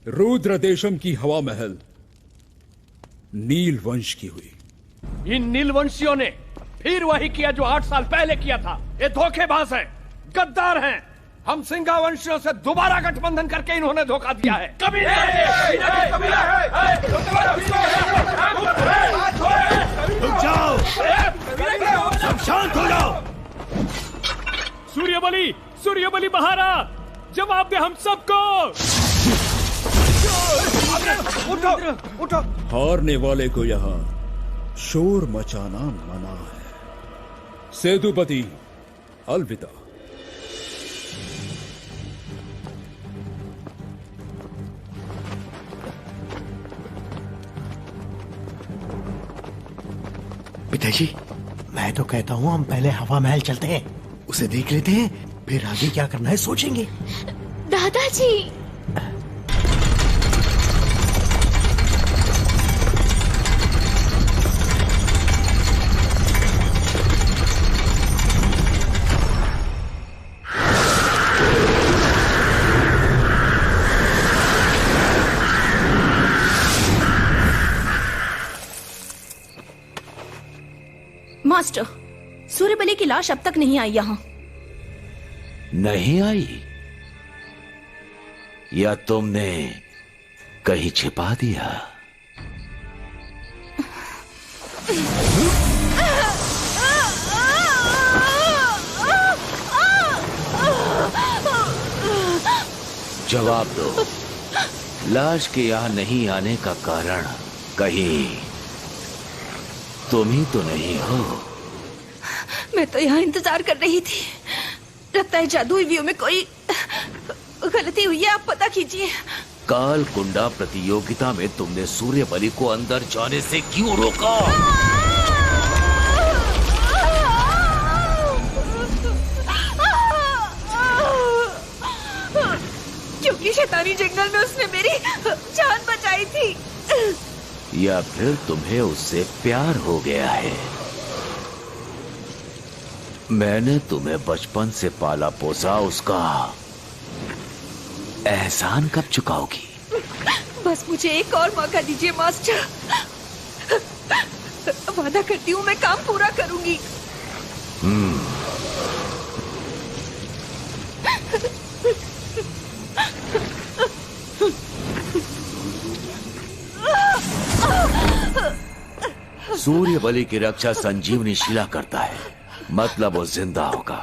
रुद्र देशम की हवा महल नीलवंश की हुई। इन नीलवंशियों ने फिर वही किया जो 8 साल पहले किया था। ये धोखेबाज हैं, गद्दार हैं। हम सिंघा वंशियों से दोबारा गठबंधन करके इन्होंने धोखा दिया है। कभी रुक जाओ, सब शांत हो जाओ। सूर्यबली, सूर्यबली महारा, जवाब दे हम सबको। उठो, उठो। हारने वाले को यहाँ शोर मचाना मना है। सेतुपति, अलविदा। पिताजी, मैं तो कहता हूँ हम पहले हवा महल चलते हैं, उसे देख लेते हैं, फिर आगे क्या करना है सोचेंगे। दादाजी, मास्टर, सूर्यबली की लाश अब तक नहीं आई यहाँ। नहीं आई? या तुमने कहीं छिपा दिया? जवाब दो, लाश के यहां नहीं आने का कारण कहीं तुम ही तो नहीं हो? मैं तो यहाँ इंतजार कर रही थी। लगता है जादुई व्यू में कोई गलती हुई है, आप पता कीजिए। काल कुंडा प्रतियोगिता में तुमने सूर्यबली को अंदर जाने से क्यों रोका? क्योंकि शैतानी जंगल में उसने मेरी जान बचाई थी। या फिर तुम्हें उससे प्यार हो गया है? मैंने तुम्हें बचपन से पाला पोसा, उसका एहसान कब चुकाओगी? बस मुझे एक और मौका दीजिए मास्टर। वादा करती हूँ मैं काम पूरा करूंगी। सूर्य बलि की रक्षा संजीवनी शिला करता है, मतलब वो जिंदा होगा।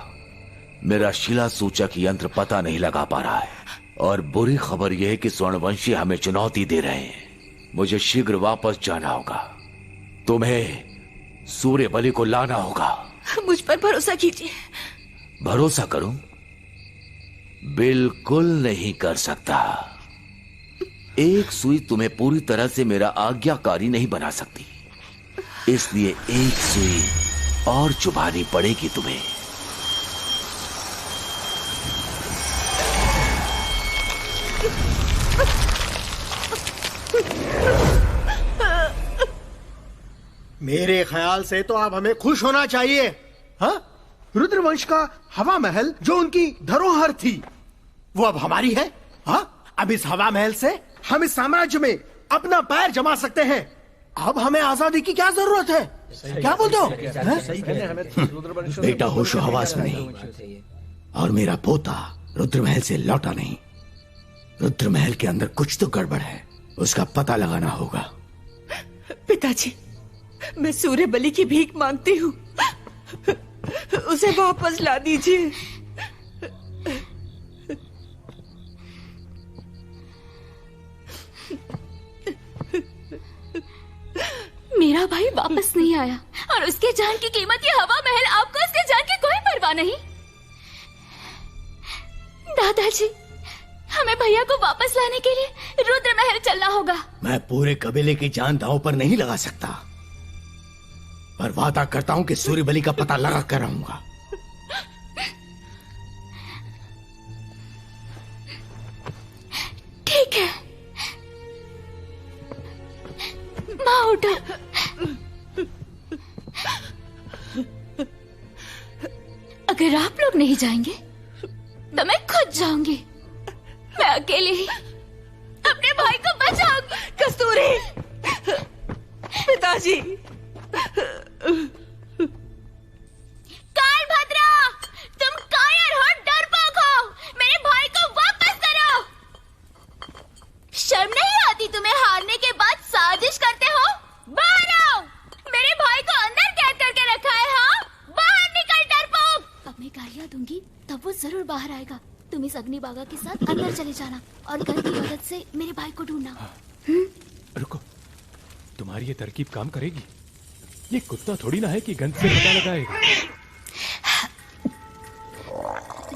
मेरा शिला सूचक यंत्र पता नहीं लगा पा रहा है, और बुरी खबर यह है कि स्वर्णवंशी हमें चुनौती दे रहे हैं। मुझे शीघ्र वापस जाना होगा। तुम्हें सूर्य बलि को लाना होगा। मुझ पर भरोसा कीजिए। भरोसा करूं? बिल्कुल नहीं कर सकता। एक सुई तुम्हें पूरी तरह से मेरा आज्ञाकारी नहीं बना सकती, इसलिए एक सुई और चुभानी पड़ेगी तुम्हें। मेरे ख्याल से तो आप हमें खुश होना चाहिए। हाँ, रुद्रवंश का हवा महल जो उनकी धरोहर थी वो अब हमारी है। हाँ, अब इस हवा महल से हम इस साम्राज्य में अपना पैर जमा सकते हैं। अब हमें आजादी की क्या जरूरत है? क्या बोलते हो? बेटा होशो हवास में नहीं, और मेरा पोता रुद्रमहल से लौटा नहीं। रुद्रमहल के अंदर कुछ तो गड़बड़ है, उसका पता लगाना होगा। पिताजी, मैं सूर्य बलि की भीख मांगती हूँ, उसे वापस ला दीजिए। मेरा भाई वापस नहीं आया और उसके जान की कीमत ये हवा महल। आपको उसके जान की कोई परवाह नहीं। दादाजी, हमें भैया को वापस लाने के लिए रुद्र महल चलना होगा। मैं पूरे कबीले की जान दांव पर नहीं लगा सकता, पर वादा करता हूँ कि सूर्य बलि का पता लगा कर रहूंगा। ठीक है, माँ उठो। अगर आप लोग नहीं जाएंगे तो मैं खुद जाऊंगी। मैं अकेले ही अपने भाई को बचाऊंगी। कस्तूरी, पिताजी। कालभद्रा, तुम कायर हो, डरपोक हो। मेरे भाई को वापस करो। शर्म नहीं आती तुम्हें? हारने के बाद साजिश करते हो। बाहर आओ। मेरे भाई को अंदर कैद करके रखा है। हाँ, बाहर निकल डरपोक। अब मैं गालियां दूंगी तब वो जरूर बाहर आएगा। तुम इस अग्निबागा के साथ अंदर चले जाना और गन की मदद से मेरे भाई को ढूंढना। रुको, तुम्हारी ये तरकीब काम करेगी? ये कुत्ता थोड़ी ना है कि गन से पता लगाएगा।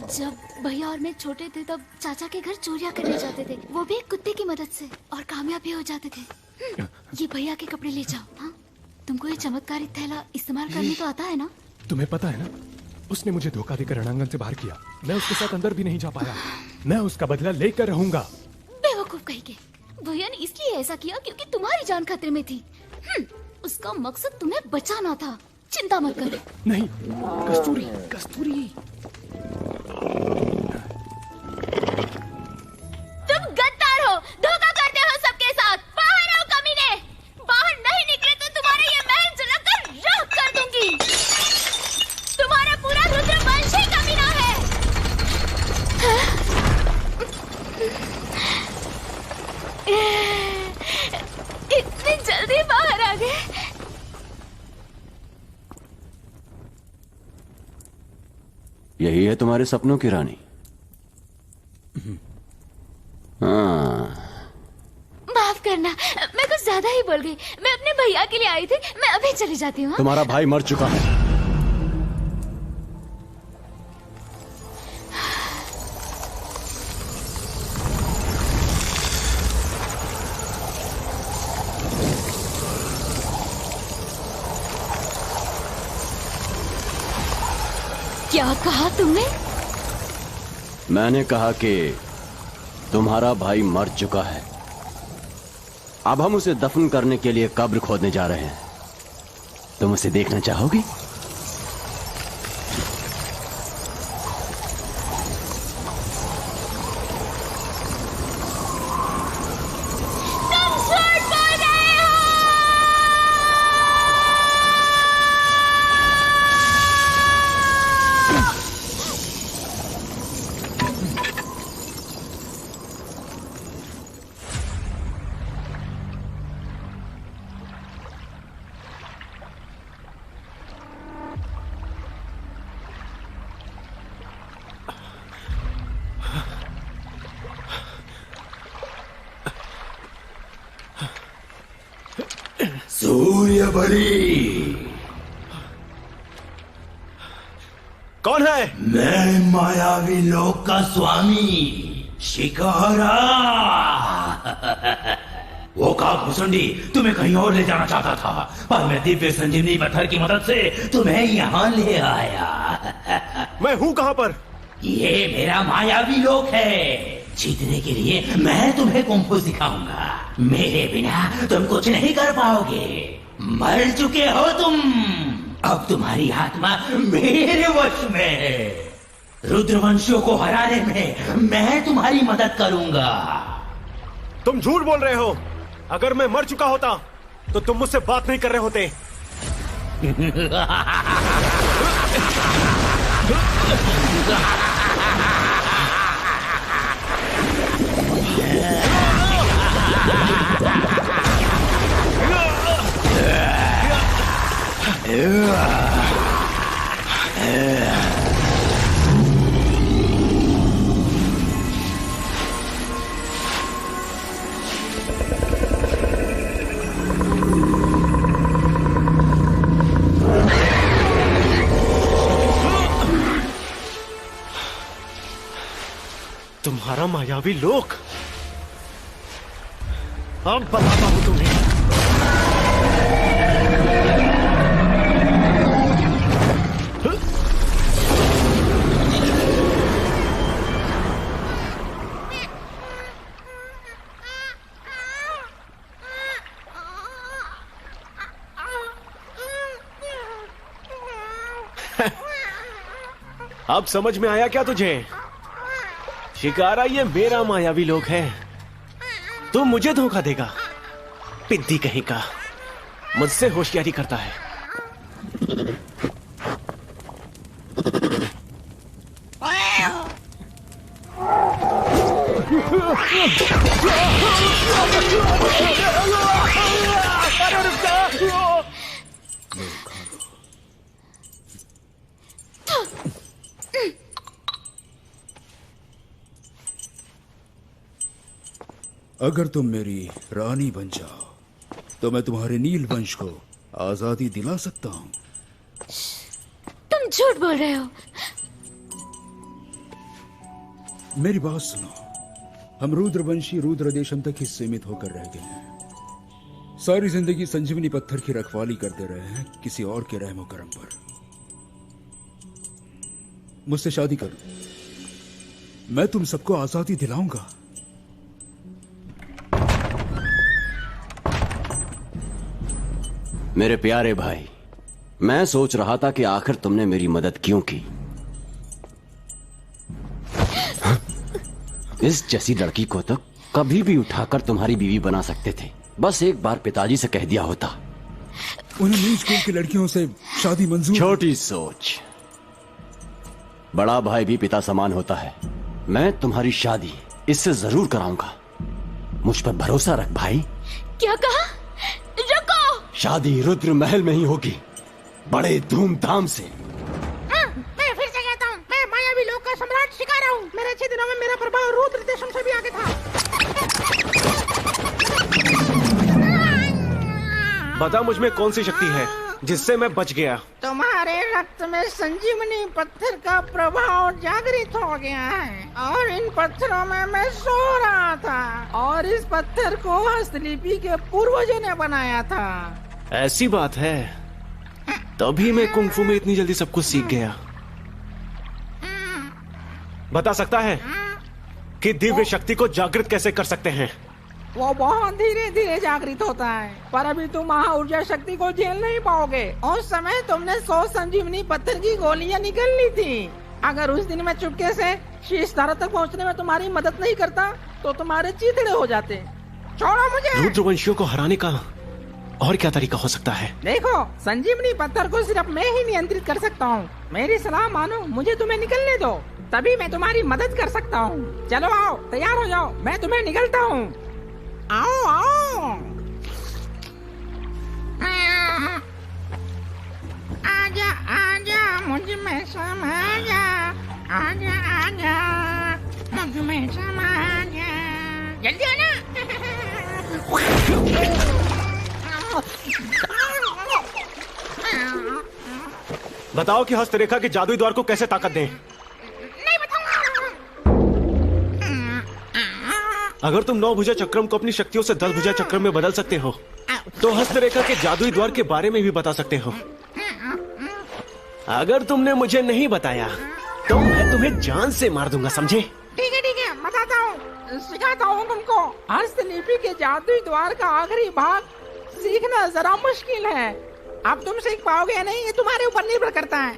जब भैया और मैं छोटे थे तब चाचा के घर चोरियां करने जाते थे, वो भी एक कुत्ते की मदद से, और कामयाब भी हो जाते थे। ये भैया के कपड़े ले जाओ। हाँ, तुमको ये चमत्कारी थैला इस्तेमाल करने तो आता है ना? तुम्हें पता है ना, उसने मुझे धोखा देकर रणांगन से बाहर किया। मैं उसके साथ अंदर भी नहीं जा पाया। मैं उसका बदला लेकर रहूंगा। बेवकूफ कहीं के। भैया ने इसलिए ऐसा किया क्योंकि तुम्हारी जान खतरे में थी। उसका मकसद तुम्हें बचाना था। चिंता मत करो। नहीं, कस्तूरी, कस्तूरी। तुम गद्दार हो, धोखा करते हो सबके साथ। बाहर आओ कमीने। बाहर नहीं निकले तो तुम्हारे ये महल जलाकर राख कर दूंगी। तुम्हारा पूरा रुद्रवंश ही कमीना है। इतनी जल्दी बाहर आ गए। यही है तुम्हारे सपनों की रानी? हाँ। माफ करना, मैं कुछ ज्यादा ही बोल गई। मैं अपने भैया के लिए आई थी। मैं अभी चली जाती हूँ। तुम्हारा भाई मर चुका है। क्या कहा तुमने? मैंने कहा कि तुम्हारा भाई मर चुका है। अब हम उसे दफन करने के लिए कब्र खोदने जा रहे हैं। तुम उसे देखना चाहोगी? सूर्य बलि। कौन है? मैं मायावी लोक का स्वामी शिकारा। वो काकभूषुंडी तुम्हें कहीं और ले जाना चाहता था, पर मैं दिव्य संजीवनी पत्थर की मदद से तुम्हें यहाँ ले आया। मैं हूँ कहाँ पर? ये मेरा मायावी लोक है। जीतने के लिए मैं तुम्हें कुंफू सिखाऊंगा। मेरे बिना तुम कुछ नहीं कर पाओगे। मर चुके हो तुम, अब तुम्हारी आत्मा मेरे वश में है। रुद्रवंशियों को हराने में मैं तुम्हारी मदद करूंगा। तुम झूठ बोल रहे हो। अगर मैं मर चुका होता तो तुम मुझसे बात नहीं कर रहे होते। तुम्हारा मायावी लोक, अब बताता हूं तुम्हें। अब समझ में आया क्या तुझे? शिकारा, ये मेरा मायावी लोक है। तू मुझे धोखा देगा? पिद्दी कहीं का, मुझसे होशियारी करता है। अगर तुम मेरी रानी बन जाओ तो मैं तुम्हारे नील वंश को आजादी दिला सकता हूँ। तुम झूठ बोल रहे हो। मेरी बात सुनो, हम रुद्रवंशी रुद्र देशम तक ही सीमित होकर रह गए हैं। सारी जिंदगी संजीवनी पत्थर की रखवाली करते रहे हैं किसी और के रहमो करम पर। मुझसे शादी करो, मैं तुम सबको आजादी दिलाऊंगा। मेरे प्यारे भाई, मैं सोच रहा था कि आखिर तुमने मेरी मदद क्यों की। इस जैसी लड़की को तो कभी भी उठाकर तुम्हारी बीवी बना सकते थे। बस एक बार पिताजी से कह दिया होता। उन्हें नीच कुल की लड़कियों से शादी मंजूर। छोटी सोच। बड़ा भाई भी पिता समान होता है। मैं तुम्हारी शादी इससे जरूर कराऊंगा। मुझ पर भरोसा रख भाई। क्या कहा? रुको। शादी रुद्र महल में ही होगी, बड़े धूमधाम से। मैं फिर से कहता हूँ, मैं मायावी लोक का सम्राट शिकारा हूँ। मेरे अच्छे दिनों में मेरा प्रभाव रुद्र देशम से भी आगे था। बता, मुझ में कौन सी शक्ति है जिससे मैं बच गया? तुम्हारे रक्त में संजीवनी पत्थर का प्रभाव जागृत हो गया है और इन पत्थरों में मैं सो रहा था और इस पत्थर को हस्तलिपि के पूर्वजों ने बनाया था। ऐसी बात है, तभी मैं कुंफू में इतनी जल्दी सब कुछ सीख गया। बता सकता है कि दिव्य शक्ति को जागृत कैसे कर सकते हैं? वो बहुत धीरे धीरे जागृत होता है, पर अभी तुम महा ऊर्जा शक्ति को झेल नहीं पाओगे। उस समय तुमने 100 संजीवनी पत्थर की गोलियां निकल ली थी। अगर उस दिन मैं चुपके से शीश धारा तक पहुंचने में तुम्हारी मदद नहीं करता तो तुम्हारे चीथड़े हो जाते। छोड़ो मुझे। रुद्रवंशियों को हराने का और क्या तरीका हो सकता है? देखो, संजीवनी पत्थर को सिर्फ मैं ही नियंत्रित कर सकता हूँ। मेरी सलाह मानो, मुझे तुम्हें निकलने दो, तभी मैं तुम्हारी मदद कर सकता हूँ। चलो आओ, तैयार हो जाओ, मैं तुम्हें निकलता हूँ। आओ आओ, आजा आजा मुझ में समा जा, आजा आजा मुझ में समा जा, जल्दी आना। बताओ कि हस्तरेखा के जादुई द्वार को कैसे ताकत दें। नहीं बताऊंगा। अगर तुम 9 भुजा चक्रम को अपनी शक्तियों से 10 भुजा चक्रम में बदल सकते हो तो हस्तरेखा के जादुई द्वार के बारे में भी बता सकते हो। अगर तुमने मुझे नहीं बताया तो मैं तुम्हें जान से मार दूंगा, समझे? ठीक है, बताता हूँ, सिखाता हूँ तुमको। हस्तलिपि के जादुई द्वार का आखिरी भाग सीखना जरा मुश्किल है। अब तुम सीख पाओगे या नहीं ये तुम्हारे ऊपर निर्भर करता है।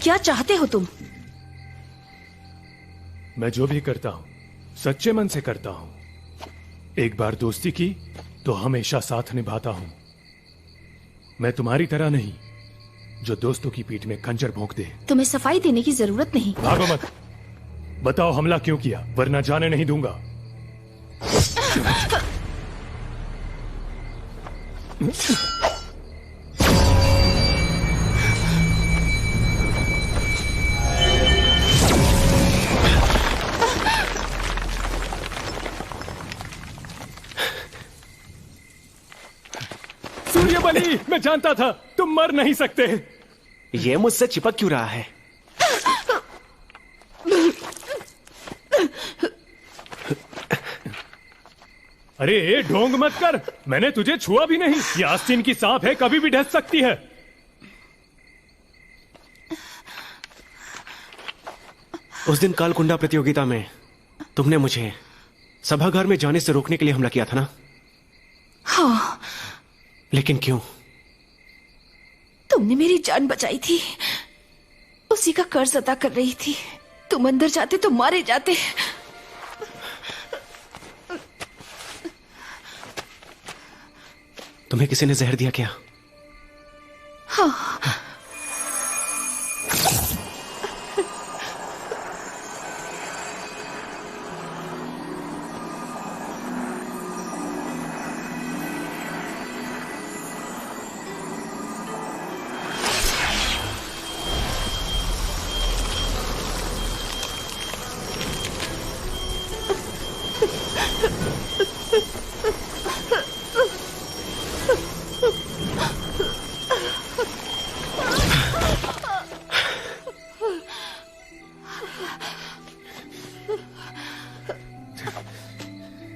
क्या चाहते हो तुम? मैं जो भी करता हूं सच्चे मन से करता हूं। एक बार दोस्ती की तो हमेशा साथ निभाता हूं। मैं तुम्हारी तरह नहीं जो दोस्तों की पीठ में खंजर भोंक दे। तुम्हें सफाई देने की जरूरत नहीं। भागो मत, बताओ हमला क्यों किया, वरना जाने नहीं दूंगा। सूर्यबली, मैं जानता था तुम मर नहीं सकते। ये मुझसे चिपक क्यों रहा है? अरे ढोंग मत कर, मैंने तुझे छुआ भी नहीं। ये आस्तीन की सांप है, कभी भी ढस सकती है। उस दिन कालकुंडा प्रतियोगिता में तुमने मुझे सभागार में जाने से रोकने के लिए हमला किया था ना? हाँ। लेकिन क्यों? तुमने मेरी जान बचाई थी, उसी का कर्ज अदा कर रही थी। तुम अंदर जाते तो मारे जाते। तुम्हें किसी ने जहर दिया क्या? हाँ।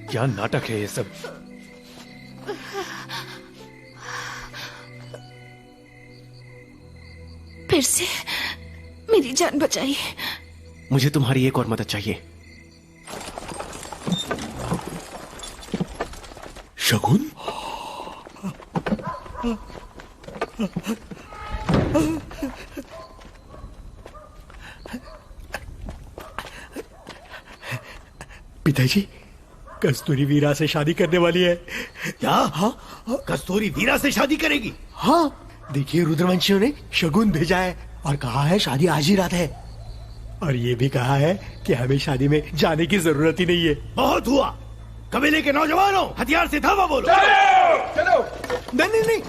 क्या नाटक है ये सब? फिर से मेरी जान बचाई। मुझे तुम्हारी एक और मदद चाहिए। शगुन? पिताजी, कस्तूरी वीरा से शादी करने वाली है। क्या? हाँ? कस्तूरी वीरा से शादी करेगी? हाँ, देखिए रुद्रवंशियों ने शगुन भेजा है और कहा है शादी आज ही रात है। और ये भी कहा है कि हमें शादी में जाने की जरूरत ही नहीं है। बहुत हुआ। कबीले के नौजवानों, हथियार से धावा बोलो। चलो। नहीं,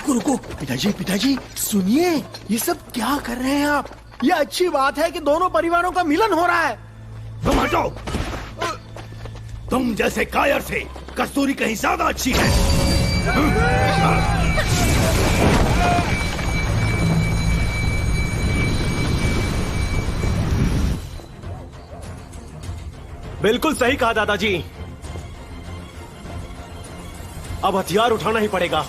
रुको। पिताजी सुनिए, ये सब क्या कर रहे हैं आप? ये अच्छी बात है कि दोनों परिवारों का मिलन हो रहा है। तुम हटो। तुम जैसे कायर से कस्तूरी कहीं ज्यादा अच्छी है। बिल्कुल सही कहा दादाजी। अब हथियार उठाना ही पड़ेगा।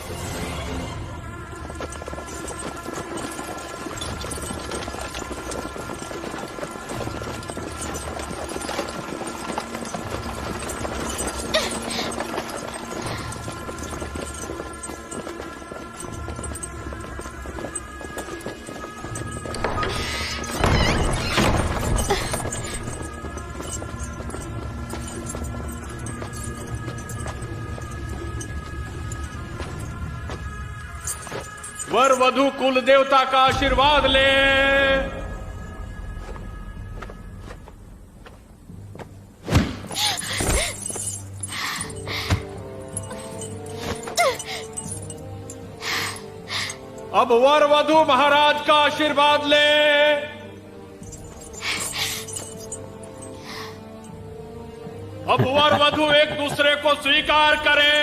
वर वधु कुल देवता का आशीर्वाद ले। अब वर वधु महाराज का आशीर्वाद ले। अब वर वधु एक दूसरे को स्वीकार करें।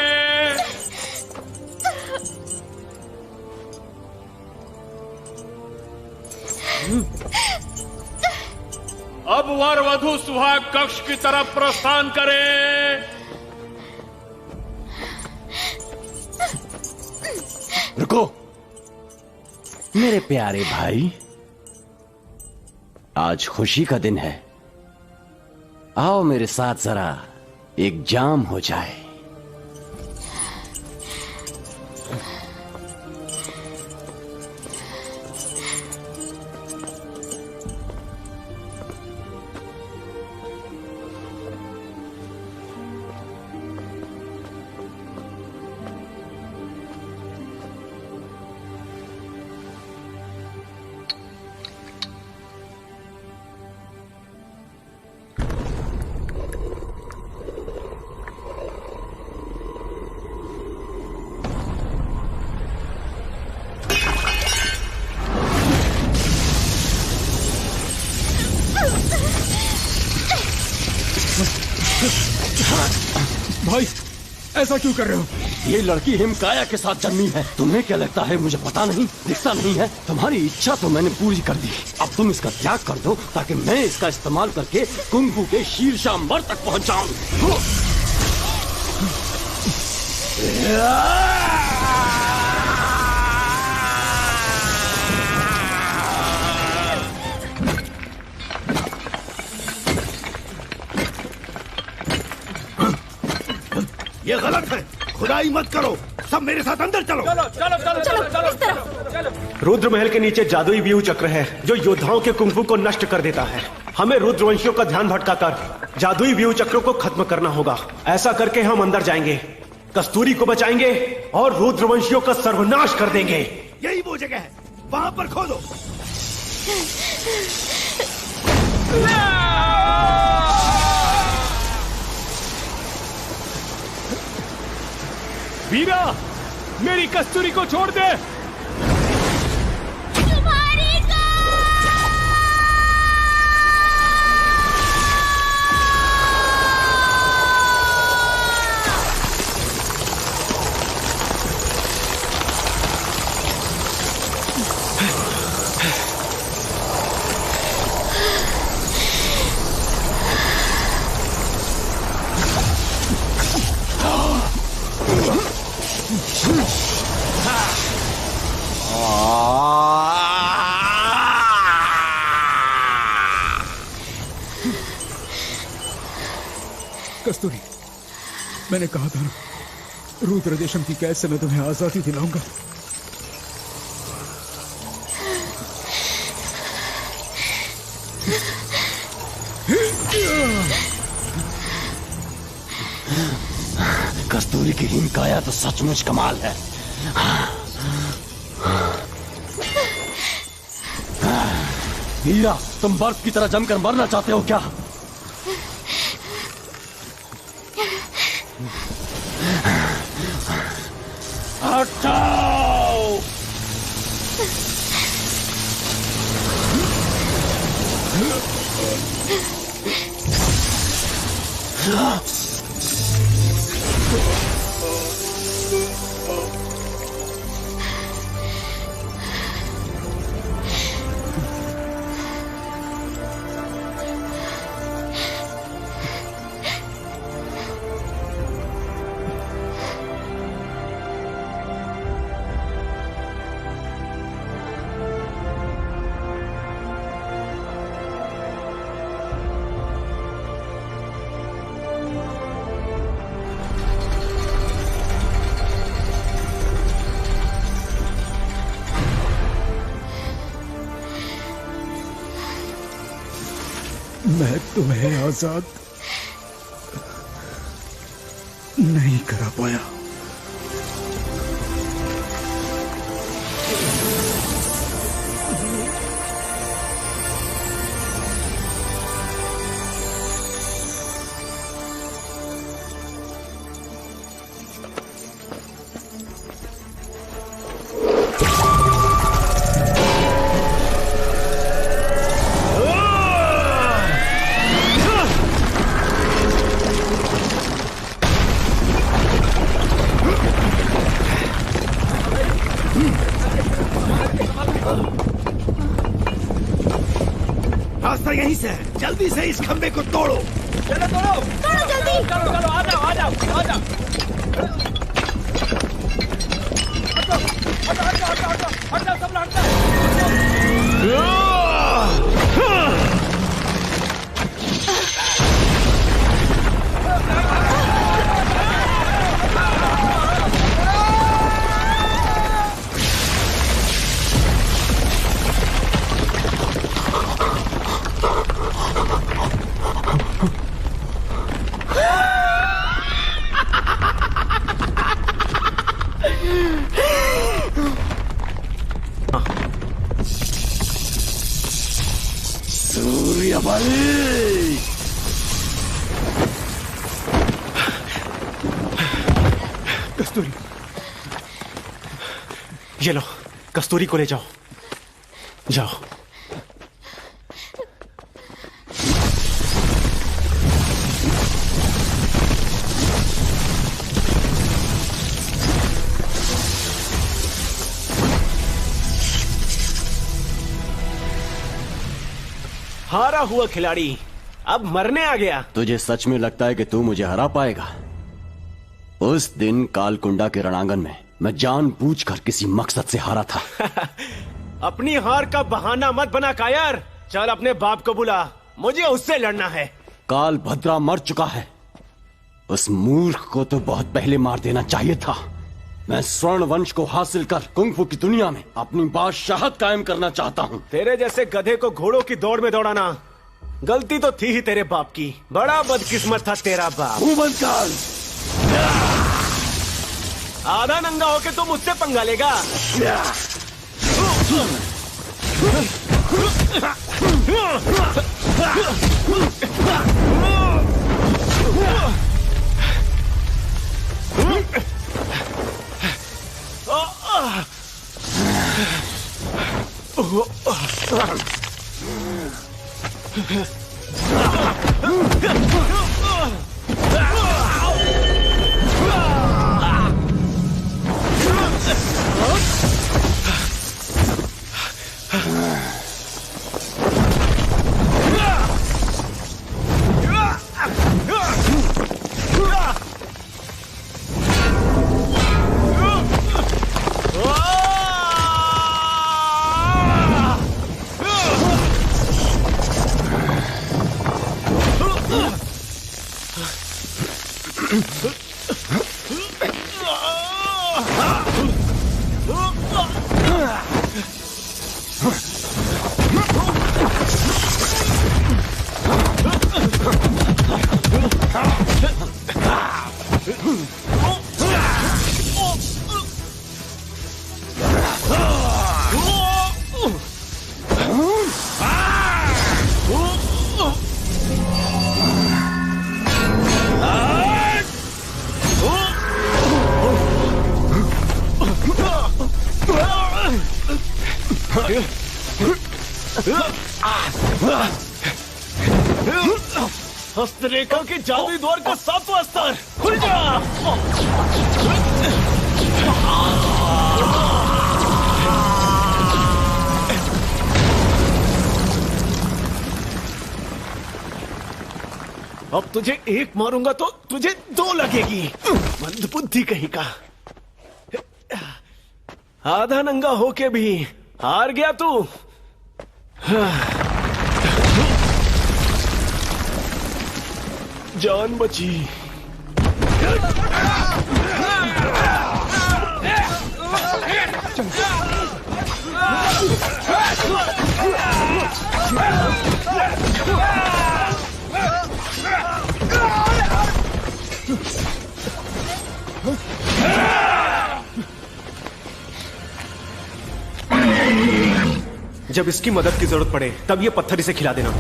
अब वर वधु सुहाग कक्ष की तरफ प्रस्थान करें। रुको मेरे प्यारे भाई, आज खुशी का दिन है। आओ मेरे साथ जरा एक जाम हो जाए। भाई ऐसा क्यों कर रहे हो? ये लड़की हिमकाया के साथ जन्मी है। तुम्हें क्या लगता है मुझे पता नहीं, दिखता नहीं है? तुम्हारी इच्छा तो मैंने पूरी कर दी। अब तुम इसका त्याग कर दो ताकि मैं इसका इस्तेमाल करके कुंग-फू के शीर्ष अंबर तक पहुंच जाऊं। ये गलत है, खुदाई मत करो। सब मेरे साथ अंदर चलो। चलो चलो चलो चलो चलो चलो चलो। रुद्र महल के नीचे जादुई व्यूह चक्र है जो योद्धाओं के कुंग-फू को नष्ट कर देता है। हमें रुद्रवंशियों का ध्यान भटकाकर जादुई व्यूह चक्रों को खत्म करना होगा। ऐसा करके हम अंदर जाएंगे, कस्तूरी को बचाएंगे और रुद्रवंशियों का सर्वनाश कर देंगे। यही वो जगह है, वहां पर खोदो। वीरा, मेरी कस्तूरी को छोड़ दे। कस्तूरी, मैंने कहा था ना, रुद्र देशम की कैद से मैं तुम्हें आजादी दिलाऊंगा। कस्तूरी की हिमकाया तो सचमुच कमाल है। हीरा, तुम बर्फ की तरह जमकर मरना चाहते हो क्या? हटाओ! मैं तुम्हें आजाद नहीं करा पाया। हैं। जल्दी से इस खंबे को तोड़ो। चलो तोड़ो जल्दी। चलो चलो आ जाओ आ जाओ आ जाओ। हट जाओ सब लोग हट जाओ। सूर्यबली। कस्तूरी, ये लो, कस्तूरी को ले जाओ। जाओ। हारा हुआ खिलाड़ी अब मरने आ गया। तुझे सच में लगता है कि तू मुझे हरा पाएगा? उस दिन कालकुंडा के रणांगण में मैं जानबूझकर किसी मकसद से हारा था। अपनी हार का बहाना मत बना कायर। चल अपने बाप को बुला, मुझे उससे लड़ना है। काल भद्रा मर चुका है। उस मूर्ख को तो बहुत पहले मार देना चाहिए था। मैं स्वर्ण वंश को हासिल कर कुंग-फू की दुनिया में अपनी बादशाहत कायम करना चाहता हूँ। तेरे जैसे गधे को घोड़ों की दौड़ में दौड़ाना गलती तो थी ही तेरे बाप की। बड़ा बदकिस्मत था तेरा बाप। आधा नंगा होके तुम मुझसे पंगा लेगा? हस्तरेखा के जादुई द्वार का 7वां स्तर खुल जा। अब तुझे एक मारूंगा तो तुझे 2 लगेगी। मंदबुद्धि कहीं का। आधा नंगा होके भी हार गया तू। जान बची। जब इसकी मदद की जरूरत पड़े तब ये पत्थर इसे खिला देना।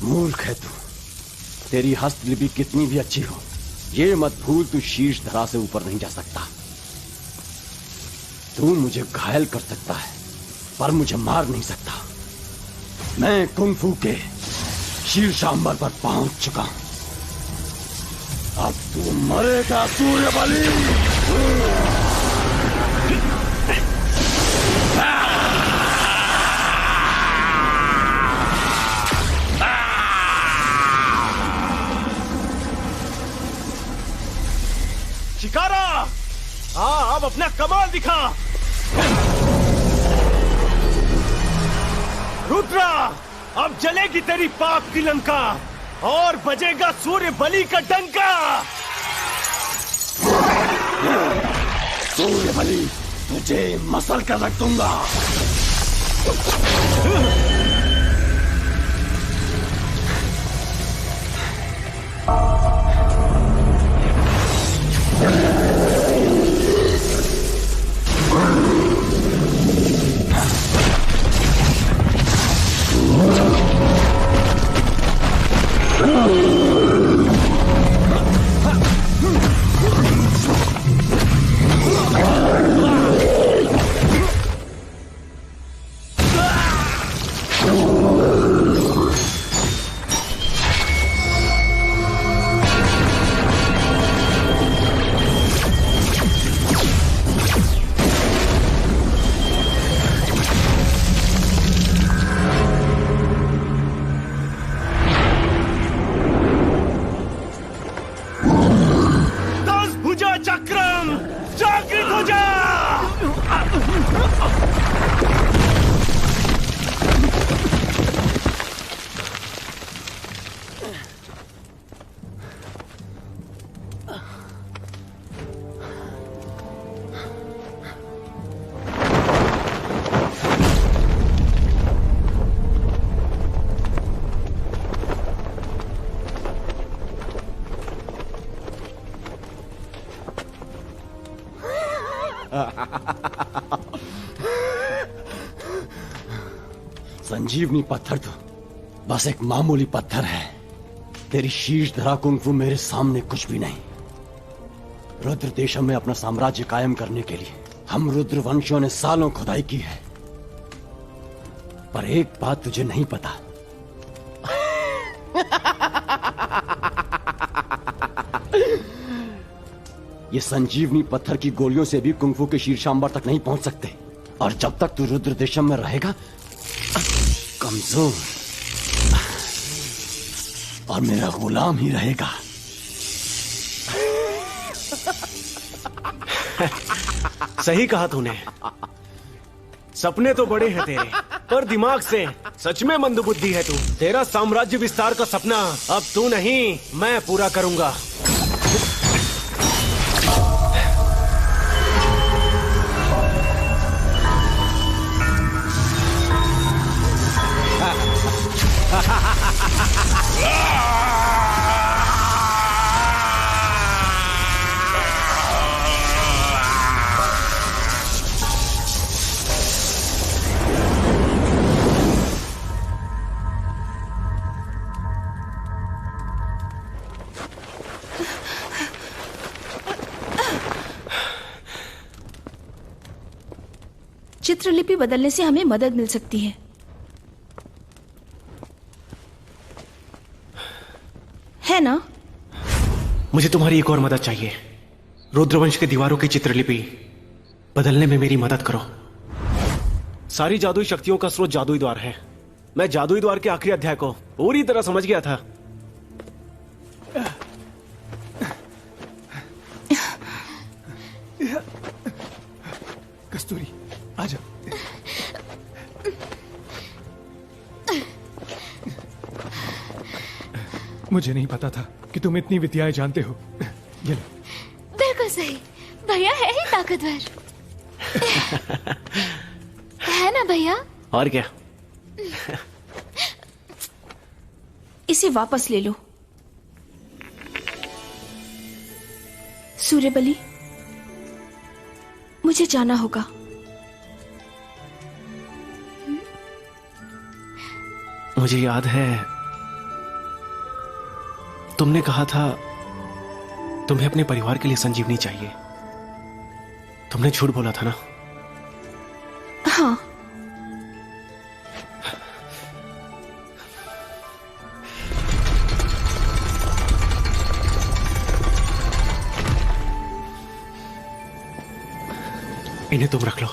मूर्ख है तू। तेरी हस्तलिपि कितनी भी अच्छी हो, ये मत भूल, तू शीर्ष धरा से ऊपर नहीं जा सकता। तू मुझे घायल कर सकता है पर मुझे मार नहीं सकता। मैं कुंफू के शीर्षांबर पर पहुंच चुका हूं। अब तू मरेगा सूर्यबली। शिकारा, अब अपना कमाल दिखा। रुद्रा, अब जलेगी तेरी पाप की लंका और बजेगा सूर्य बलि का डंका। सूर्य बलि, तुझे मसल कर रख दूंगा। चक्रम जागृत हो जा। संजीवनी पत्थर तो बस एक मामूली पत्थर है। तेरी शीर्ष धरा कुंफू मेरे सामने कुछ भी नहीं। रुद्र देशम में अपना साम्राज्य कायम करने के लिए हम रुद्र वंशियों ने सालों खुदाई की है। पर एक बात तुझे नहीं पता। ये संजीवनी पत्थर की गोलियों से भी कुंफू के शीर्षांबर तक नहीं पहुंच सकते। और जब तक तू रुद्र देशम में रहेगा कमजोर और मेरा गुलाम ही रहेगा। सही कहा तूने। सपने तो बड़े हैं तेरे, पर दिमाग से सच में मंदबुद्धि है तू। तेरा साम्राज्य विस्तार का सपना अब तू नहीं, मैं पूरा करूंगा। चित्रलिपि बदलने से हमें मदद मिल सकती है। है ना? मुझे तुम्हारी एक और मदद चाहिए। रुद्रवंश के दीवारों की चित्रलिपि बदलने में मेरी मदद करो। सारी जादुई शक्तियों का स्रोत जादुई द्वार है। मैं जादुई द्वार के आखिरी अध्याय को पूरी तरह समझ गया था। कस्तूरी, आजा। मुझे नहीं पता था कि तुम इतनी विद्याएं जानते हो। ये लो। बिल्कुल सही, भैया है ही ताकतवर। है ना भैया? और क्या? इसे वापस ले लो। सूर्यबली, मुझे जाना होगा। मुझे याद है तुमने कहा था तुम्हें अपने परिवार के लिए संजीवनी चाहिए। तुमने झूठ बोला था ना? हाँ। इन्हें तुम रख लो।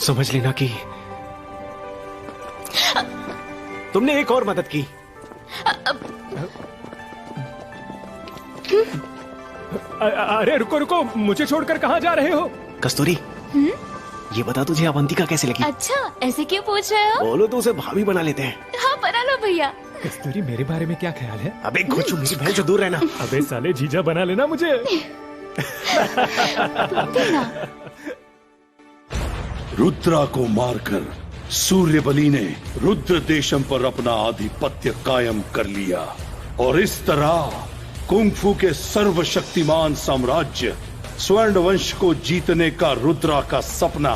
समझ लेना कि तुमने एक और मदद की। अरे रुको रुको, मुझे छोड़कर कहाँ जा रहे हो? कस्तूरी, ये बता तुझे अवंतिका कैसे लगी? अच्छा, ऐसे क्यों पूछ रहे हो? बोलो तो उसे भाभी बना लेते हैं। हाँ, बना लो भैया। कस्तूरी, मेरे बारे में क्या ख्याल है? अबे घोचू, मेरी बहन से दूर रहना। अबे साले, जीजा बना लेना मुझे। रुद्रा को मारकर सूर्यबली ने रुद्र देशम पर अपना आधिपत्य कायम कर लिया और इस तरह कुंग-फू के सर्वशक्तिमान साम्राज्य स्वर्ण वंश को जीतने का रुद्रा का सपना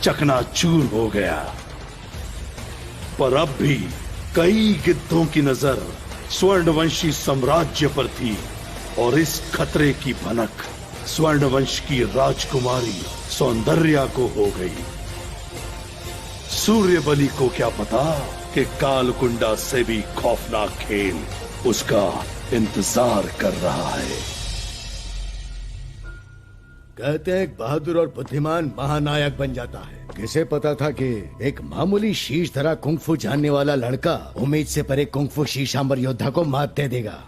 चकनाचूर हो गया। पर अब भी कई गिद्धों की नजर स्वर्णवंशी साम्राज्य पर थी और इस खतरे की भनक स्वर्णवंश की राजकुमारी सौंदर्या को हो गई। सूर्यबली को क्या पता कि कालकुंडा से भी खौफनाक खेल उसका इंतजार कर रहा है। कहते हैं एक बहादुर और बुद्धिमान महानायक बन जाता है। किसे पता था कि एक मामूली शीश धरा कुंग-फू जानने वाला लड़का उम्मीद से परे कुंग-फू शीशांबर योद्धा को मात दे देगा।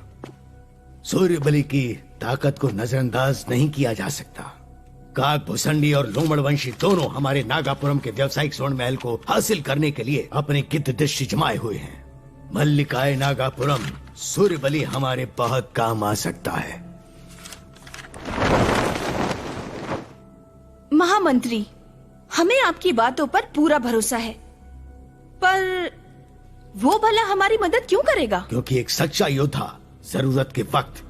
सूर्यबली की ताकत को नजरअंदाज नहीं किया जा सकता। काक भुसंडी और लोमड़ वंशी दोनों हमारे नागापुरम के व्यावसायिक स्वर्ण महल को हासिल करने के लिए अपनी गिद्ध दृष्टि जमाए हुए हैं। मल्लिकाए नागापुरम, सूर्यबली हमारे बहुत काम आ सकता है। महामंत्री, हमें आपकी बातों पर पूरा भरोसा है, पर वो भला हमारी मदद क्यों करेगा? क्योंकि एक सच्चा योद्धा जरूरत के वक्त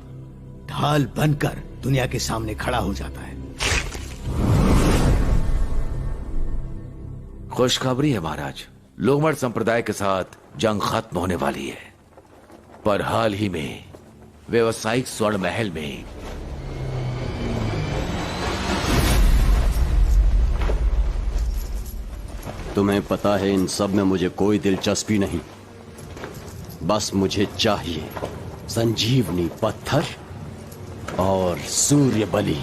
ढाल बनकर दुनिया के सामने खड़ा हो जाता है। खुशखबरी है महाराज, लोमड़ संप्रदाय के साथ जंग खत्म होने वाली है। पर हाल ही में व्यवसायिक स्वर्ण महल में तुम्हें पता है इन सब में मुझे कोई दिलचस्पी नहीं। बस मुझे चाहिए संजीवनी पत्थर और सूर्यबली।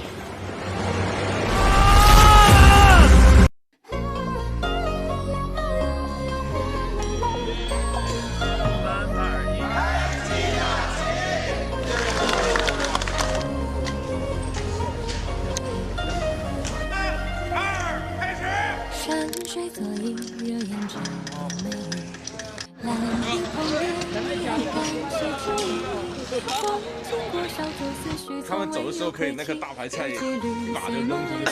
他们走的时候可以那个大白菜打着扔出去。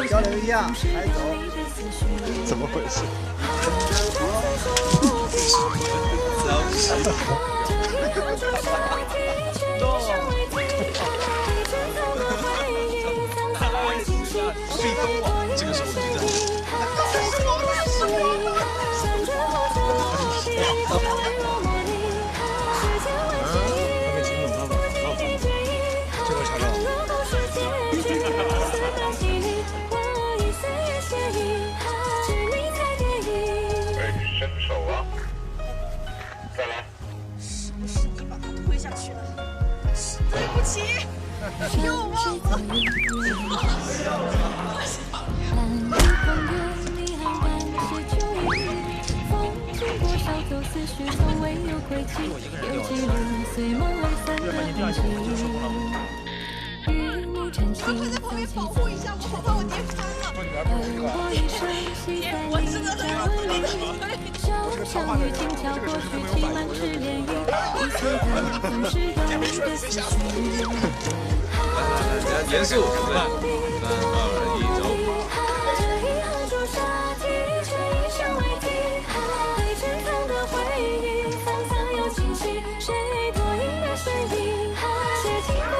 交流一下，来走。怎么回事？壁咚啊！这个时候我就这个查到。伸手啊！再来。什么时机把他推下去了？对不起，又忘了。他退在后面保护一下我，我怕我跌翻了。我真的很有严肃，3、2、1，走。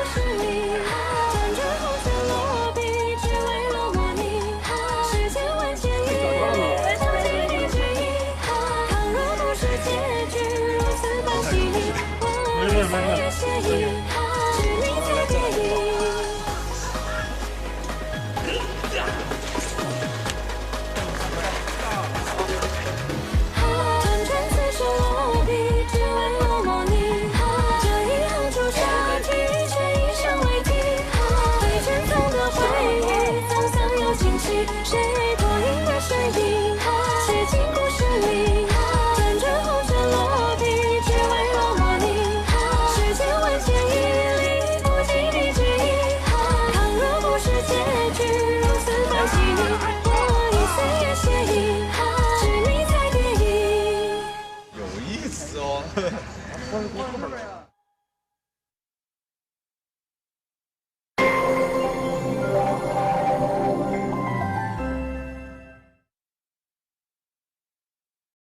有意思哦。